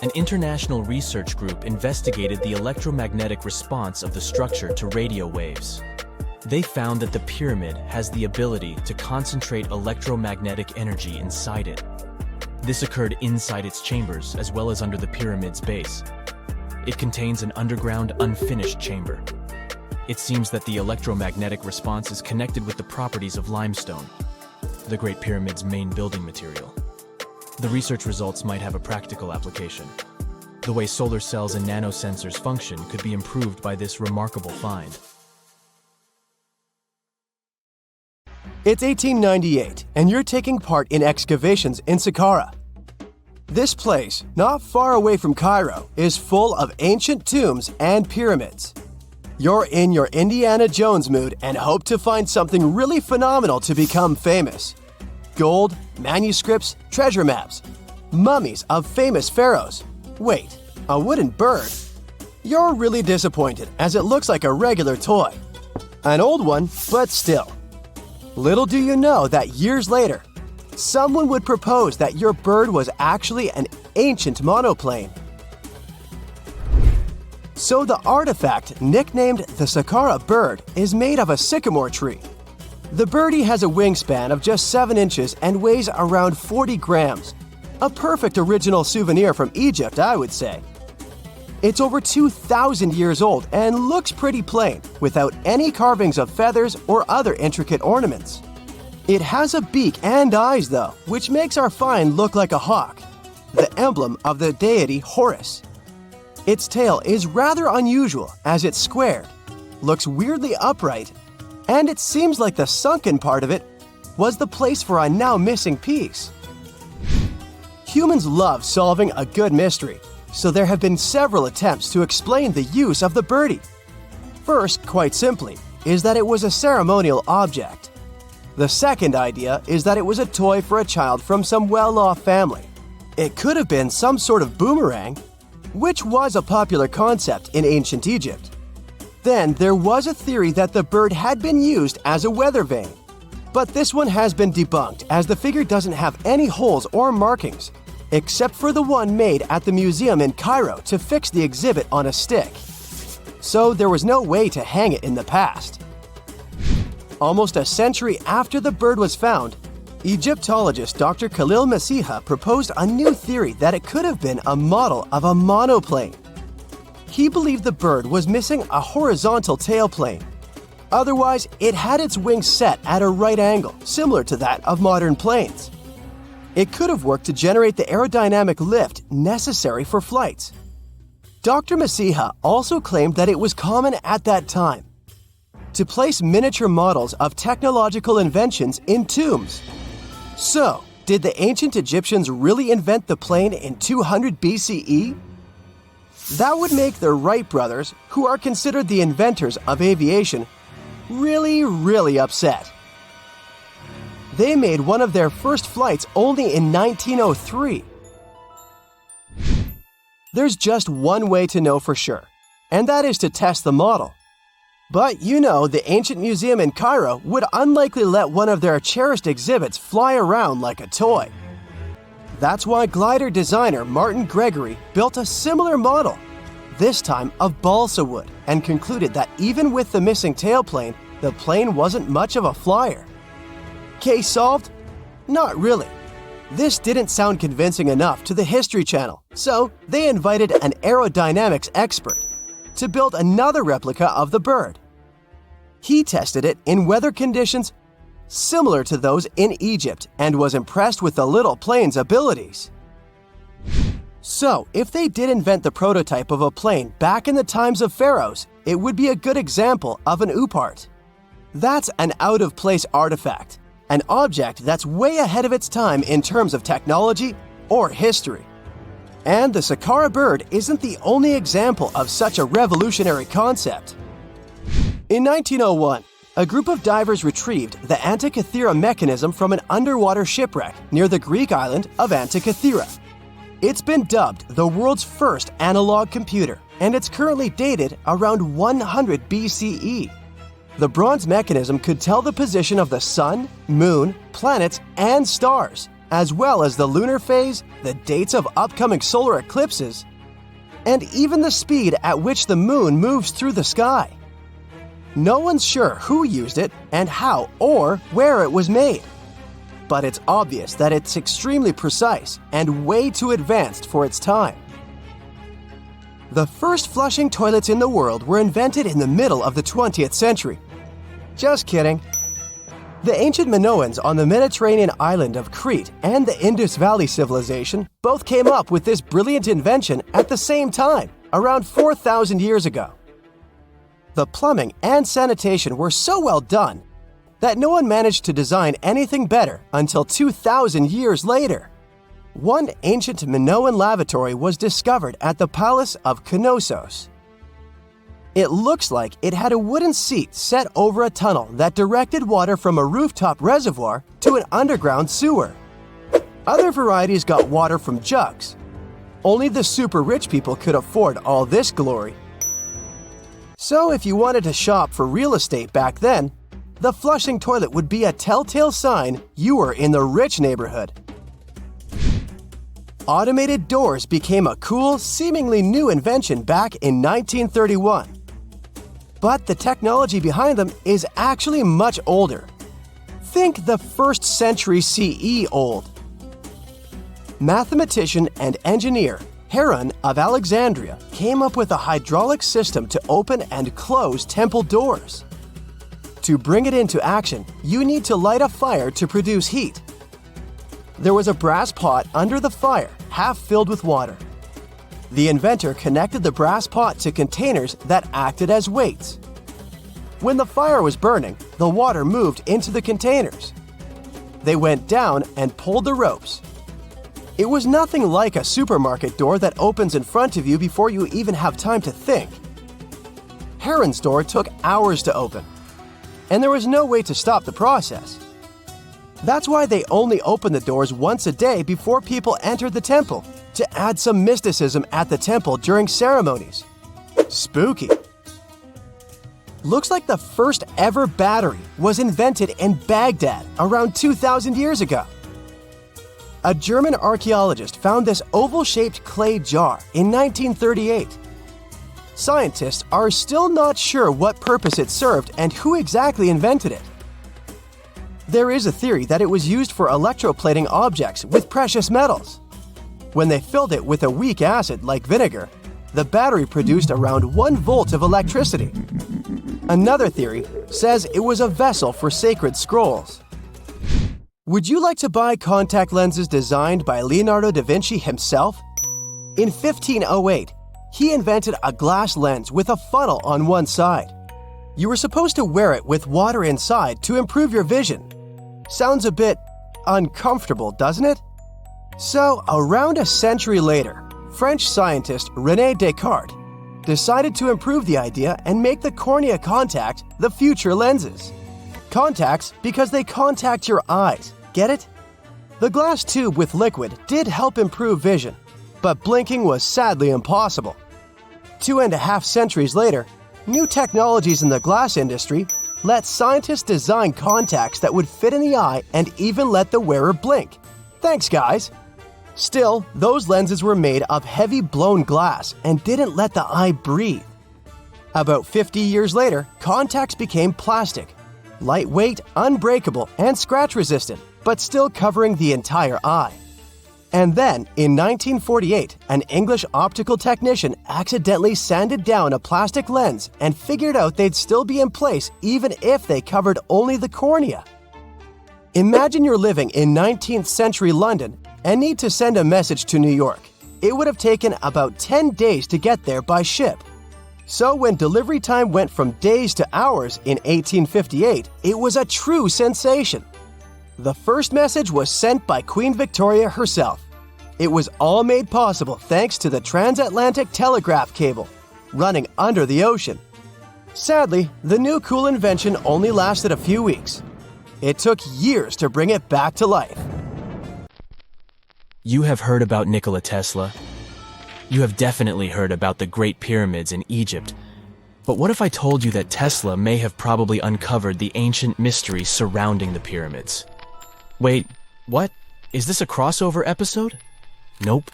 An international research group investigated the electromagnetic response of the structure to radio waves. They found that the pyramid has the ability to concentrate electromagnetic energy inside it. This occurred inside its chambers as well as under the pyramid's base. It contains an underground, unfinished chamber. It seems that the electromagnetic response is connected with the properties of limestone, the Great Pyramid's main building material. The research results might have a practical application. The way solar cells and nanosensors function could be improved by this remarkable find. It's 1898, and you're taking part in excavations in Saqqara. This place, not far away from Cairo, is full of ancient tombs and pyramids. You're in your Indiana Jones mood and hope to find something really phenomenal to become famous. Gold, manuscripts, treasure maps, mummies of famous pharaohs. Wait, a wooden bird? You're really disappointed as it looks like a regular toy. An old one, but still. Little do you know that years later, someone would propose that your bird was actually an ancient monoplane. So the artifact, nicknamed the Saqqara Bird, is made of a sycamore tree. The birdie has a wingspan of just 7 inches and weighs around 40 grams. A perfect original souvenir from Egypt, I would say. It's over 2,000 years old and looks pretty plain, without any carvings of feathers or other intricate ornaments. It has a beak and eyes, though, which makes our find look like a hawk, the emblem of the deity Horus. Its tail is rather unusual as it's squared, looks weirdly upright, and it seems like the sunken part of it was the place for a now missing piece. Humans love solving a good mystery, so there have been several attempts to explain the use of the birdie. First, quite simply, is that it was a ceremonial object. The second idea is that it was a toy for a child from some well-off family. It could have been some sort of boomerang, which was a popular concept in ancient Egypt. Then there was a theory that the bird had been used as a weather vane. But this one has been debunked as the figure doesn't have any holes or markings, except for the one made at the museum in Cairo to fix the exhibit on a stick. So there was no way to hang it in the past. Almost a century after the bird was found, Egyptologist Dr. Khalil Masiha proposed a new theory that it could have been a model of a monoplane. He believed the bird was missing a horizontal tailplane. Otherwise, it had its wings set at a right angle, similar to that of modern planes. It could have worked to generate the aerodynamic lift necessary for flights. Dr. Masiha also claimed that it was common at that time to place miniature models of technological inventions in tombs. So, did the ancient Egyptians really invent the plane in 200 BCE? That would make the Wright brothers, who are considered the inventors of aviation, really upset. They made one of their first flights only in 1903. There's just one way to know for sure, and that is to test the model. But you know, the ancient museum in Cairo would unlikely let one of their cherished exhibits fly around like a toy. That's why glider designer Martin Gregory built a similar model, this time of balsa wood, and concluded that even with the missing tailplane, the plane wasn't much of a flyer. Case solved? Not really. This didn't sound convincing enough to the History Channel, so they invited an aerodynamics expert to build another replica of the bird. He tested it in weather conditions similar to those in Egypt and was impressed with the little plane's abilities. So, if they did invent the prototype of a plane back in the times of pharaohs, it would be a good example of an oupart. That's an out-of-place artifact, an object that's way ahead of its time in terms of technology or history. And the Saqqara Bird isn't the only example of such a revolutionary concept. In 1901, a group of divers retrieved the Antikythera mechanism from an underwater shipwreck near the Greek island of Antikythera. It's been dubbed the world's first analog computer, and it's currently dated around 100 BCE. The bronze mechanism could tell the position of the sun, moon, planets, and stars, as well as the lunar phase, the dates of upcoming solar eclipses, and even the speed at which the moon moves through the sky. No one's sure who used it and how or where it was made. But it's obvious that it's extremely precise and way too advanced for its time. The first flushing toilets in the world were invented in the middle of the 20th century. Just kidding. The ancient Minoans on the Mediterranean island of Crete and the Indus Valley civilization both came up with this brilliant invention at the same time, around 4,000 years ago. The plumbing and sanitation were so well done that no one managed to design anything better until 2,000 years later. One ancient Minoan lavatory was discovered at the Palace of Knossos. It looks like it had a wooden seat set over a tunnel that directed water from a rooftop reservoir to an underground sewer. Other varieties got water from jugs. Only the super rich people could afford all this glory. So if you wanted to shop for real estate back then, the flushing toilet would be a telltale sign you were in the rich neighborhood. Automated doors became a cool, seemingly new invention back in 1931. But the technology behind them is actually much older. Think the 1st century CE old. Mathematician and engineer Heron of Alexandria came up with a hydraulic system to open and close temple doors. To bring it into action, you need to light a fire to produce heat. There was a brass pot under the fire, half filled with water. The inventor connected the brass pot to containers that acted as weights. When the fire was burning, the water moved into the containers. They went down and pulled the ropes. It was nothing like a supermarket door that opens in front of you before you even have time to think. Heron's door took hours to open, and there was no way to stop the process. That's why they only opened the doors once a day before people entered the temple, to add some mysticism at the temple during ceremonies. Spooky. Looks like the first ever battery was invented in Baghdad around 2,000 years ago. A German archaeologist found this oval-shaped clay jar in 1938. Scientists are still not sure what purpose it served and who exactly invented it. There is a theory that it was used for electroplating objects with precious metals. When they filled it with a weak acid like vinegar, the battery produced around 1 volt of electricity. Another theory says it was a vessel for sacred scrolls. Would you like to buy contact lenses designed by Leonardo da Vinci himself? In 1508, he invented a glass lens with a funnel on one side. You were supposed to wear it with water inside to improve your vision. Sounds a bit uncomfortable, doesn't it? So, around a century later, French scientist René Descartes decided to improve the idea and make the cornea contact the future lenses. Contacts because they contact your eyes, get it? The glass tube with liquid did help improve vision, but blinking was sadly impossible. 2.5 centuries later, new technologies in the glass industry let scientists design contacts that would fit in the eye and even let the wearer blink. Thanks, guys! Still, those lenses were made of heavy blown glass and didn't let the eye breathe. About 50 years later, contacts became plastic, lightweight, unbreakable, and scratch-resistant, but still covering the entire eye. And then, in 1948, an English optical technician accidentally sanded down a plastic lens and figured out they'd still be in place even if they covered only the cornea. Imagine you're living in 19th century London and need to send a message to New York. It would have taken about 10 days to get there by ship. So when delivery time went from days to hours in 1858, it was a true sensation. The first message was sent by Queen Victoria herself. It was all made possible thanks to the transatlantic telegraph cable, running under the ocean. Sadly, the new cool invention only lasted a few weeks. It took years to bring it back to life. You have heard about Nikola Tesla. You have definitely heard about the Great Pyramids in Egypt. But what if I told you that Tesla may have probably uncovered the ancient mystery surrounding the pyramids? Wait, what? Is this a crossover episode? Nope.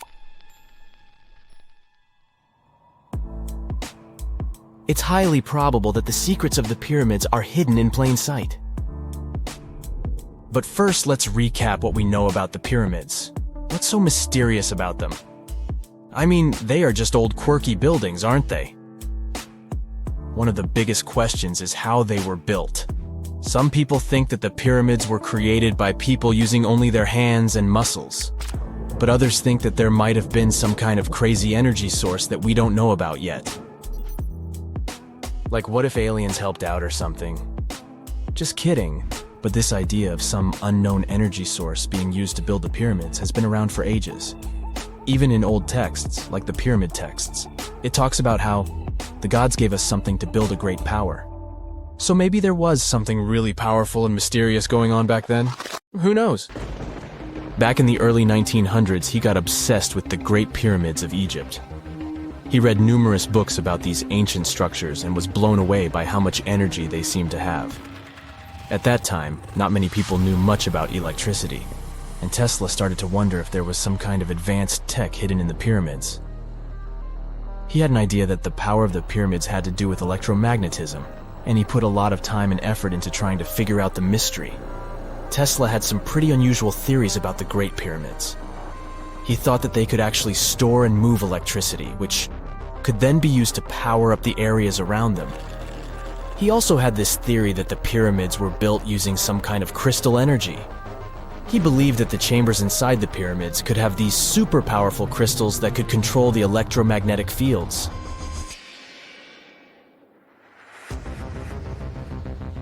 It's highly probable that the secrets of the pyramids are hidden in plain sight. But first, let's recap what we know about the pyramids. What's so mysterious about them? I mean, they are just old quirky buildings, aren't they? One of the biggest questions is how they were built. Some people think that the pyramids were created by people using only their hands and muscles. But others think that there might have been some kind of crazy energy source that we don't know about yet. Like, what if aliens helped out or something? Just kidding. But this idea of some unknown energy source being used to build the pyramids has been around for ages. Even in old texts, like the pyramid texts, it talks about how the gods gave us something to build a great power. So maybe there was something really powerful and mysterious going on back then? Who knows? Back in the early 1900s, he got obsessed with the Great Pyramids of Egypt. He read numerous books about these ancient structures and was blown away by how much energy they seemed to have. At that time, not many people knew much about electricity, and Tesla started to wonder if there was some kind of advanced tech hidden in the pyramids. He had an idea that the power of the pyramids had to do with electromagnetism, and he put a lot of time and effort into trying to figure out the mystery. Tesla had some pretty unusual theories about the Great Pyramids. He thought that they could actually store and move electricity, which could then be used to power up the areas around them. He also had this theory that the pyramids were built using some kind of crystal energy. He believed that the chambers inside the pyramids could have these super powerful crystals that could control the electromagnetic fields.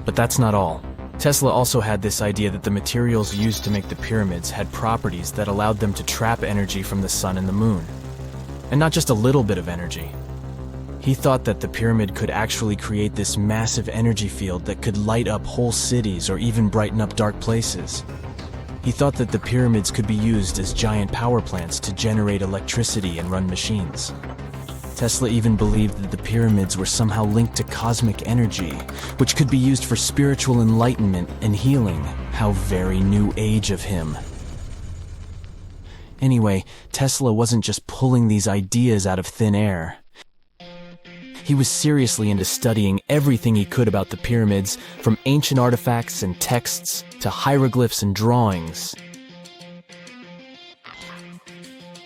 But that's not all. Tesla also had this idea that the materials used to make the pyramids had properties that allowed them to trap energy from the sun and the moon. And not just a little bit of energy. He thought that the pyramid could actually create this massive energy field that could light up whole cities or even brighten up dark places. He thought that the pyramids could be used as giant power plants to generate electricity and run machines. Tesla even believed that the pyramids were somehow linked to cosmic energy, which could be used for spiritual enlightenment and healing. How very new age of him. Anyway, Tesla wasn't just pulling these ideas out of thin air. He was seriously into studying everything he could about the pyramids, from ancient artifacts and texts to hieroglyphs and drawings.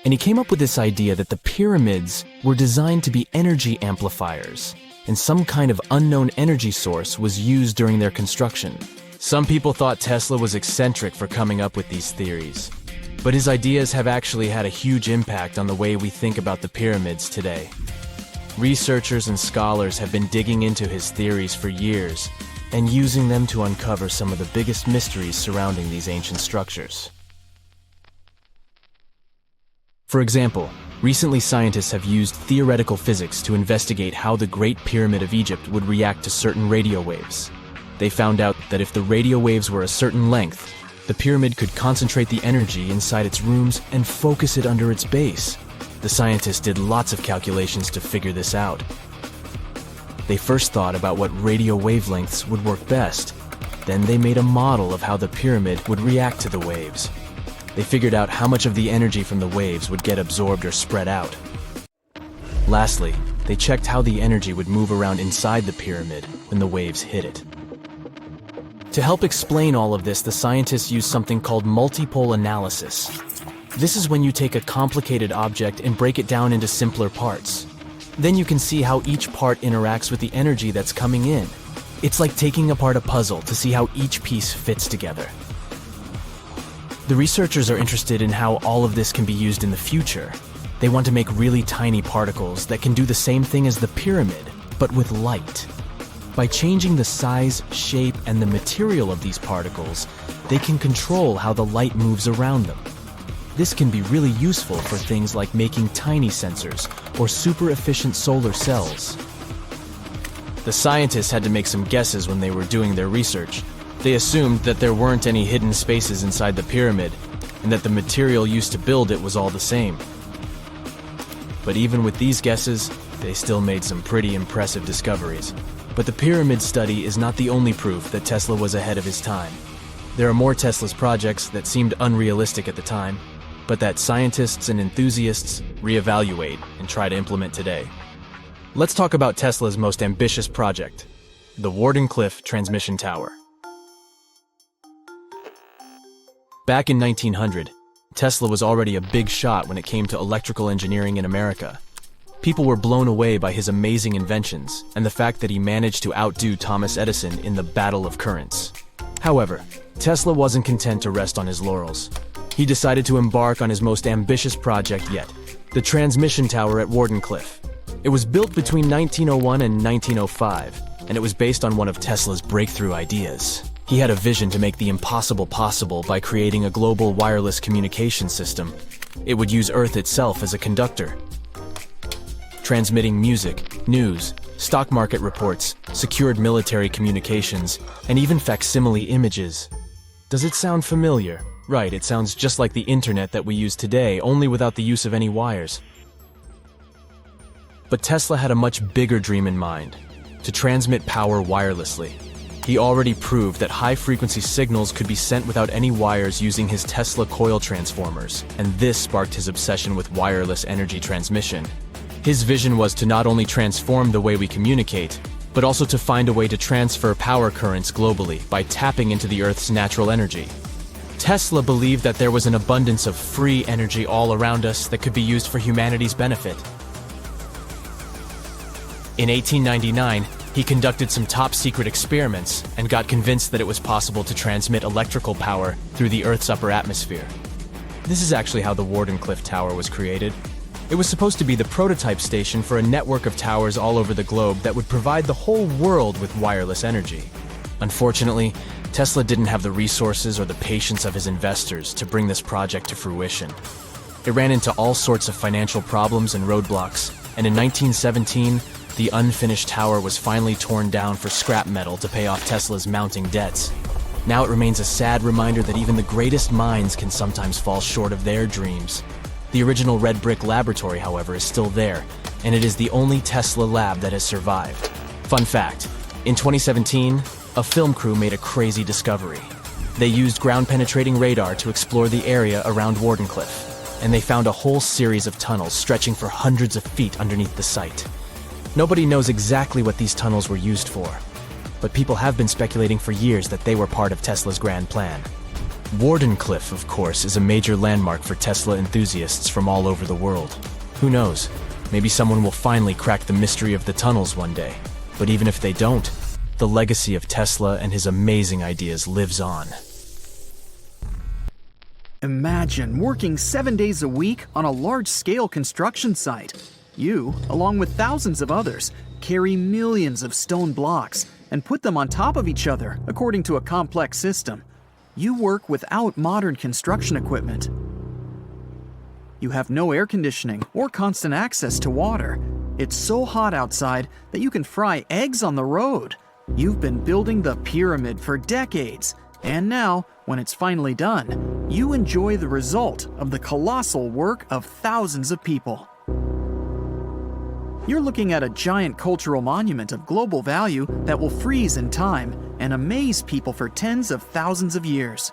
And he came up with this idea that the pyramids were designed to be energy amplifiers, and some kind of unknown energy source was used during their construction. Some people thought Tesla was eccentric for coming up with these theories, but his ideas have actually had a huge impact on the way we think about the pyramids today. Researchers and scholars have been digging into his theories for years and using them to uncover some of the biggest mysteries surrounding these ancient structures. For example, recently scientists have used theoretical physics to investigate how the Great Pyramid of Egypt would react to certain radio waves. They found out that if the radio waves were a certain length, the pyramid could concentrate the energy inside its rooms and focus it under its base. The scientists did lots of calculations to figure this out. They first thought about what radio wavelengths would work best. Then they made a model of how the pyramid would react to the waves. They figured out how much of the energy from the waves would get absorbed or spread out. Lastly, they checked how the energy would move around inside the pyramid when the waves hit it. To help explain all of this, the scientists used something called multipole analysis. This is when you take a complicated object and break it down into simpler parts. Then you can see how each part interacts with the energy that's coming in. It's like taking apart a puzzle to see how each piece fits together. The researchers are interested in how all of this can be used in the future. They want to make really tiny particles that can do the same thing as the pyramid, but with light. By changing the size, shape, and the material of these particles, they can control how the light moves around them. This can be really useful for things like making tiny sensors or super efficient solar cells. The scientists had to make some guesses when they were doing their research. They assumed that there weren't any hidden spaces inside the pyramid, and that the material used to build it was all the same. But even with these guesses, they still made some pretty impressive discoveries. But the pyramid study is not the only proof that Tesla was ahead of his time. There are more Tesla's projects that seemed unrealistic at the time, but that scientists and enthusiasts reevaluate and try to implement today. Let's talk about Tesla's most ambitious project, the Wardenclyffe Transmission Tower. Back in 1900, Tesla was already a big shot when it came to electrical engineering in America. People were blown away by his amazing inventions and the fact that he managed to outdo Thomas Edison in the battle of currents. However, Tesla wasn't content to rest on his laurels. He decided to embark on his most ambitious project yet, the transmission tower at Wardenclyffe. It was built between 1901 and 1905, and it was based on one of Tesla's breakthrough ideas. He had a vision to make the impossible possible by creating a global wireless communication system. It would use Earth itself as a conductor, transmitting music, news, stock market reports, secured military communications, and even facsimile images. Does it sound familiar? Right, it sounds just like the internet that we use today, only without the use of any wires. But Tesla had a much bigger dream in mind, to transmit power wirelessly. He already proved that high-frequency signals could be sent without any wires using his Tesla coil transformers, and this sparked his obsession with wireless energy transmission. His vision was to not only transform the way we communicate, but also to find a way to transfer power currents globally by tapping into the Earth's natural energy. Tesla believed that there was an abundance of free energy all around us that could be used for humanity's benefit. In 1899, he conducted some top-secret experiments and got convinced that it was possible to transmit electrical power through the Earth's upper atmosphere. This is actually how the Wardenclyffe Tower was created. It was supposed to be the prototype station for a network of towers all over the globe that would provide the whole world with wireless energy. Unfortunately, Tesla didn't have the resources or the patience of his investors to bring this project to fruition. It ran into all sorts of financial problems and roadblocks, and in 1917, the unfinished tower was finally torn down for scrap metal to pay off Tesla's mounting debts. Now it remains a sad reminder that even the greatest minds can sometimes fall short of their dreams. The original red brick laboratory, however, is still there, and it is the only Tesla lab that has survived. Fun fact, in 2017, a film crew made a crazy discovery. They used ground-penetrating radar to explore the area around Wardenclyffe, and they found a whole series of tunnels stretching for hundreds of feet underneath the site. Nobody knows exactly what these tunnels were used for, but people have been speculating for years that they were part of Tesla's grand plan. Wardenclyffe, of course, is a major landmark for Tesla enthusiasts from all over the world. Who knows? Maybe someone will finally crack the mystery of the tunnels one day. But even if they don't, the legacy of Tesla and his amazing ideas lives on. Imagine working 7 days a week on a large-scale construction site. You, along with thousands of others, carry millions of stone blocks and put them on top of each other according to a complex system. You work without modern construction equipment. You have no air conditioning or constant access to water. It's so hot outside that you can fry eggs on the road. You've been building the pyramid for decades, and now, when it's finally done, you enjoy the result of the colossal work of thousands of people. You're looking at a giant cultural monument of global value that will freeze in time and amaze people for tens of thousands of years.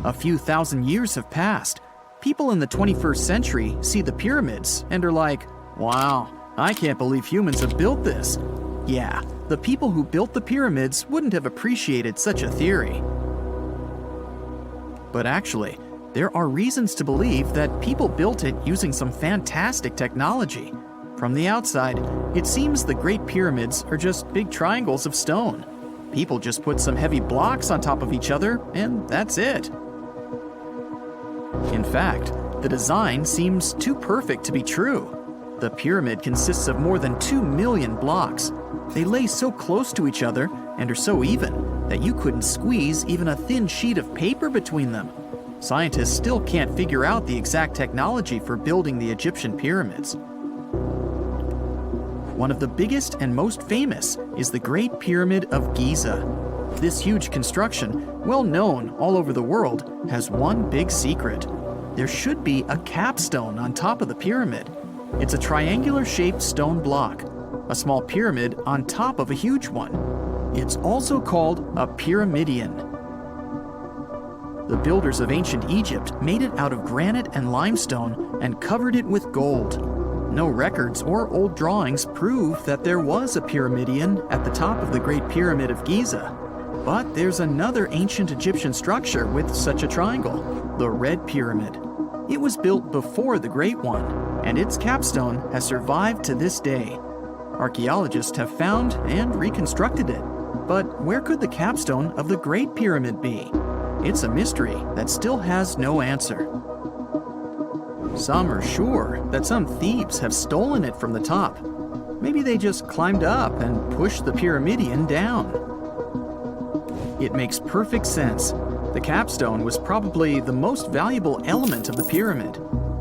A few thousand years have passed. People in the 21st century see the pyramids and are like, wow, I can't believe humans have built this. Yeah, the people who built the pyramids wouldn't have appreciated such a theory. But actually, there are reasons to believe that people built it using some fantastic technology. From the outside, it seems the Great Pyramids are just big triangles of stone. People just put some heavy blocks on top of each other, and that's it. In fact, the design seems too perfect to be true. The pyramid consists of more than 2 million blocks. They lay so close to each other and are so even that you couldn't squeeze even a thin sheet of paper between them. Scientists still can't figure out the exact technology for building the Egyptian pyramids. One of the biggest and most famous is the Great Pyramid of Giza. This huge construction, well known all over the world, has one big secret. There should be a capstone on top of the pyramid. It's a triangular-shaped stone block, a small pyramid on top of a huge one. It's also called a pyramidion. The builders of ancient Egypt made it out of granite and limestone and covered it with gold. No records or old drawings prove that there was a pyramidion at the top of the Great Pyramid of Giza. But there's another ancient Egyptian structure with such a triangle, the Red Pyramid. It was built before the Great One, and its capstone has survived to this day. Archaeologists have found and reconstructed it. But where could the capstone of the Great Pyramid be? It's a mystery that still has no answer. Some are sure that some thieves have stolen it from the top. Maybe they just climbed up and pushed the pyramidion down. It makes perfect sense. The capstone was probably the most valuable element of the pyramid.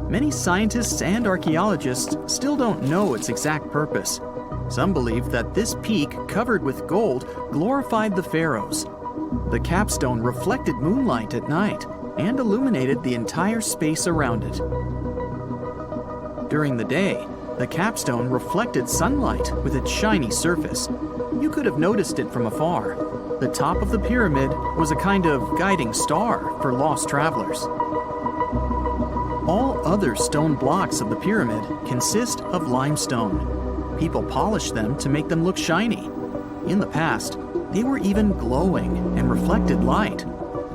Many scientists and archaeologists still don't know its exact purpose. Some believe that this peak covered with gold glorified the pharaohs. The capstone reflected moonlight at night and illuminated the entire space around it. During the day, the capstone reflected sunlight with its shiny surface. You could have noticed it from afar. The top of the pyramid was a kind of guiding star for lost travelers. All other stone blocks of the pyramid consist of limestone. People polished them to make them look shiny. In the past, they were even glowing and reflected light.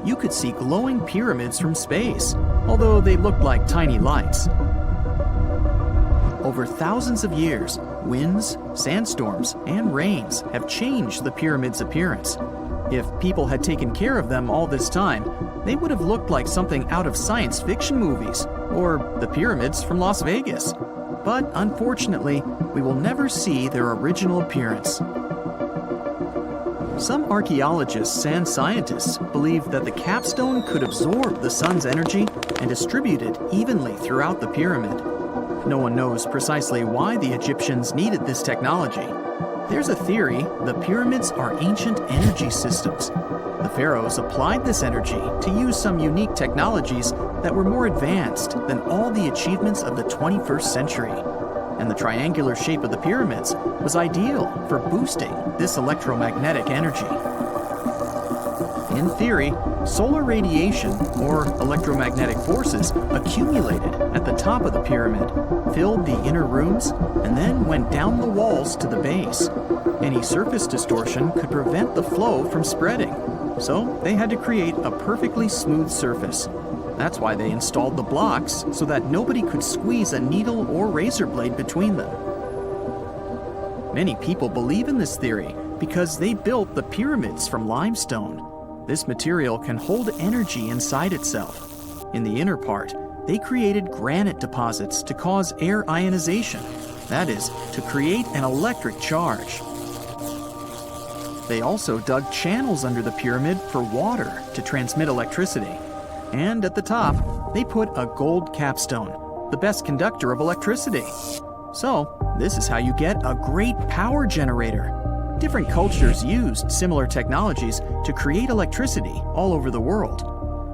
You could see glowing pyramids from space, although they looked like tiny lights. Over thousands of years, winds, sandstorms, and rains have changed the pyramid's appearance. If people had taken care of them all this time, they would have looked like something out of science fiction movies, or the pyramids from Las Vegas. But unfortunately, we will never see their original appearance. Some archaeologists and scientists believe that the capstone could absorb the sun's energy and distribute it evenly throughout the pyramid. No one knows precisely why the Egyptians needed this technology. There's a theory the pyramids are ancient energy systems. The pharaohs applied this energy to use some unique technologies that were more advanced than all the achievements of the 21st century. And the triangular shape of the pyramids was ideal for boosting this electromagnetic energy. In theory, solar radiation, or electromagnetic forces, accumulated at the top of the pyramid, filled the inner rooms, and then went down the walls to the base. Any surface distortion could prevent the flow from spreading, so they had to create a perfectly smooth surface. That's why they installed the blocks so that nobody could squeeze a needle or razor blade between them. Many people believe in this theory because they built the pyramids from limestone. This material can hold energy inside itself. In the inner part, they created granite deposits to cause air ionization, that is, to create an electric charge. They also dug channels under the pyramid for water to transmit electricity. And at the top, they put a gold capstone, the best conductor of electricity. So, this is how you get a great power generator. Different cultures used similar technologies to create electricity all over the world.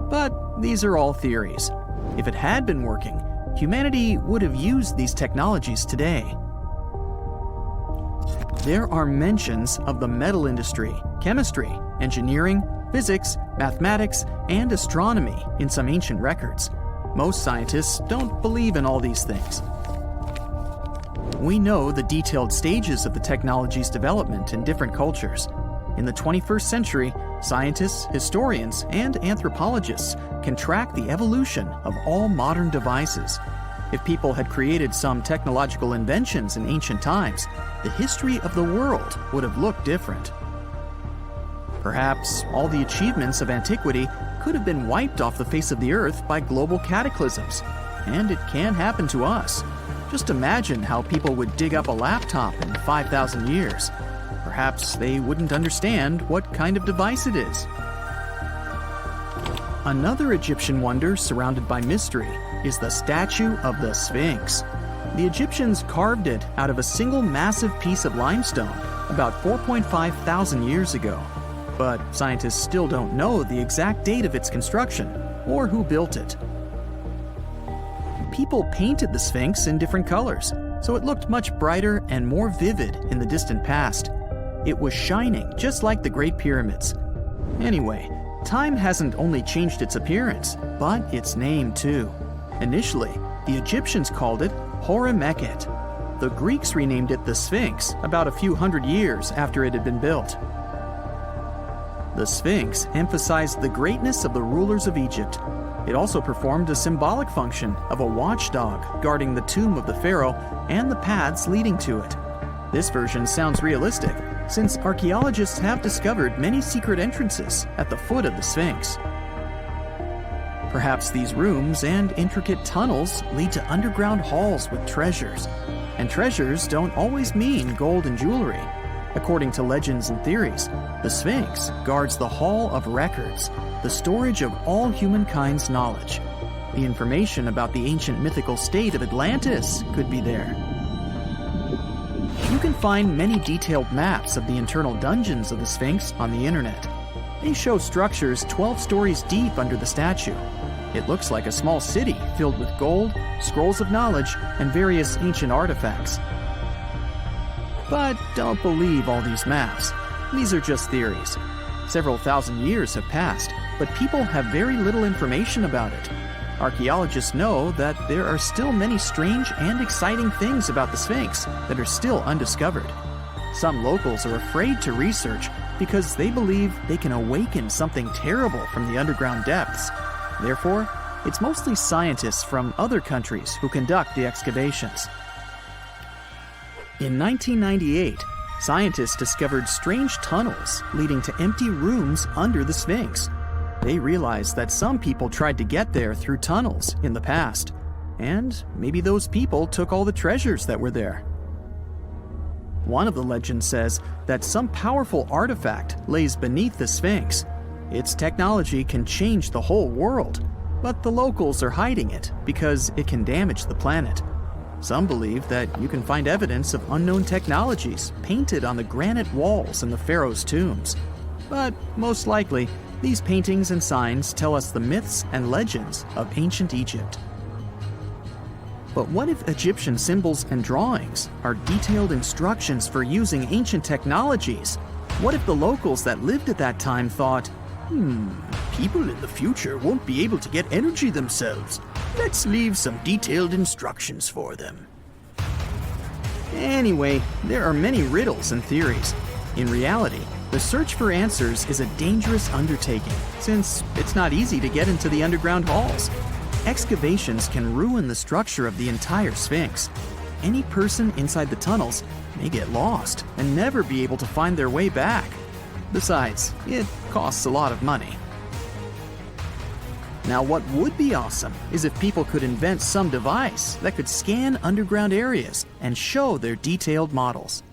But these are all theories. If it had been working, humanity would have used these technologies today. There are mentions of the metal industry, chemistry, engineering, physics, mathematics, and astronomy in some ancient records. Most scientists don't believe in all these things. We know the detailed stages of the technology's development in different cultures. In the 21st century, scientists, historians, and anthropologists can track the evolution of all modern devices. If people had created some technological inventions in ancient times, the history of the world would have looked different. Perhaps all the achievements of antiquity could have been wiped off the face of the earth by global cataclysms, and it can happen to us. Just imagine how people would dig up a laptop in 5,000 years. Perhaps they wouldn't understand what kind of device it is. Another Egyptian wonder surrounded by mystery is the statue of the Sphinx. The Egyptians carved it out of a single massive piece of limestone about 4.5 thousand years ago. But scientists still don't know the exact date of its construction or who built it. People painted the Sphinx in different colors, so it looked much brighter and more vivid in the distant past. It was shining just like the Great Pyramids. Anyway, time hasn't only changed its appearance, but its name too. Initially, the Egyptians called it Hora-Mekhet. The Greeks renamed it the Sphinx about a few hundred years after it had been built. The Sphinx emphasized the greatness of the rulers of Egypt. It also performed a symbolic function of a watchdog guarding the tomb of the pharaoh and the paths leading to it. This version sounds realistic, since archaeologists have discovered many secret entrances at the foot of the Sphinx. Perhaps these rooms and intricate tunnels lead to underground halls with treasures. And treasures don't always mean gold and jewelry. According to legends and theories, the Sphinx guards the Hall of Records, the storage of all humankind's knowledge. The information about the ancient mythical state of Atlantis could be there. You can find many detailed maps of the internal dungeons of the Sphinx on the internet. They show structures 12 stories deep under the statue. It looks like a small city filled with gold, scrolls of knowledge, and various ancient artifacts. But don't believe all these maps. These are just theories. Several thousand years have passed, but people have very little information about it. Archaeologists know that there are still many strange and exciting things about the Sphinx that are still undiscovered. Some locals are afraid to research because they believe they can awaken something terrible from the underground depths. Therefore, it's mostly scientists from other countries who conduct the excavations. In 1998, scientists discovered strange tunnels leading to empty rooms under the Sphinx. They realized that some people tried to get there through tunnels in the past, and maybe those people took all the treasures that were there. One of the legends says that some powerful artifact lays beneath the Sphinx. Its technology can change the whole world, but the locals are hiding it because it can damage the planet. Some believe that you can find evidence of unknown technologies painted on the granite walls in the Pharaoh's tombs. But most likely, these paintings and signs tell us the myths and legends of ancient Egypt. But what if Egyptian symbols and drawings are detailed instructions for using ancient technologies? What if the locals that lived at that time thought, people in the future won't be able to get energy themselves. Let's leave some detailed instructions for them. Anyway, there are many riddles and theories. In reality, the search for answers is a dangerous undertaking, since it's not easy to get into the underground halls. Excavations can ruin the structure of the entire Sphinx. Any person inside the tunnels may get lost and never be able to find their way back. Besides, it costs a lot of money. Now, what would be awesome is if people could invent some device that could scan underground areas and show their detailed models.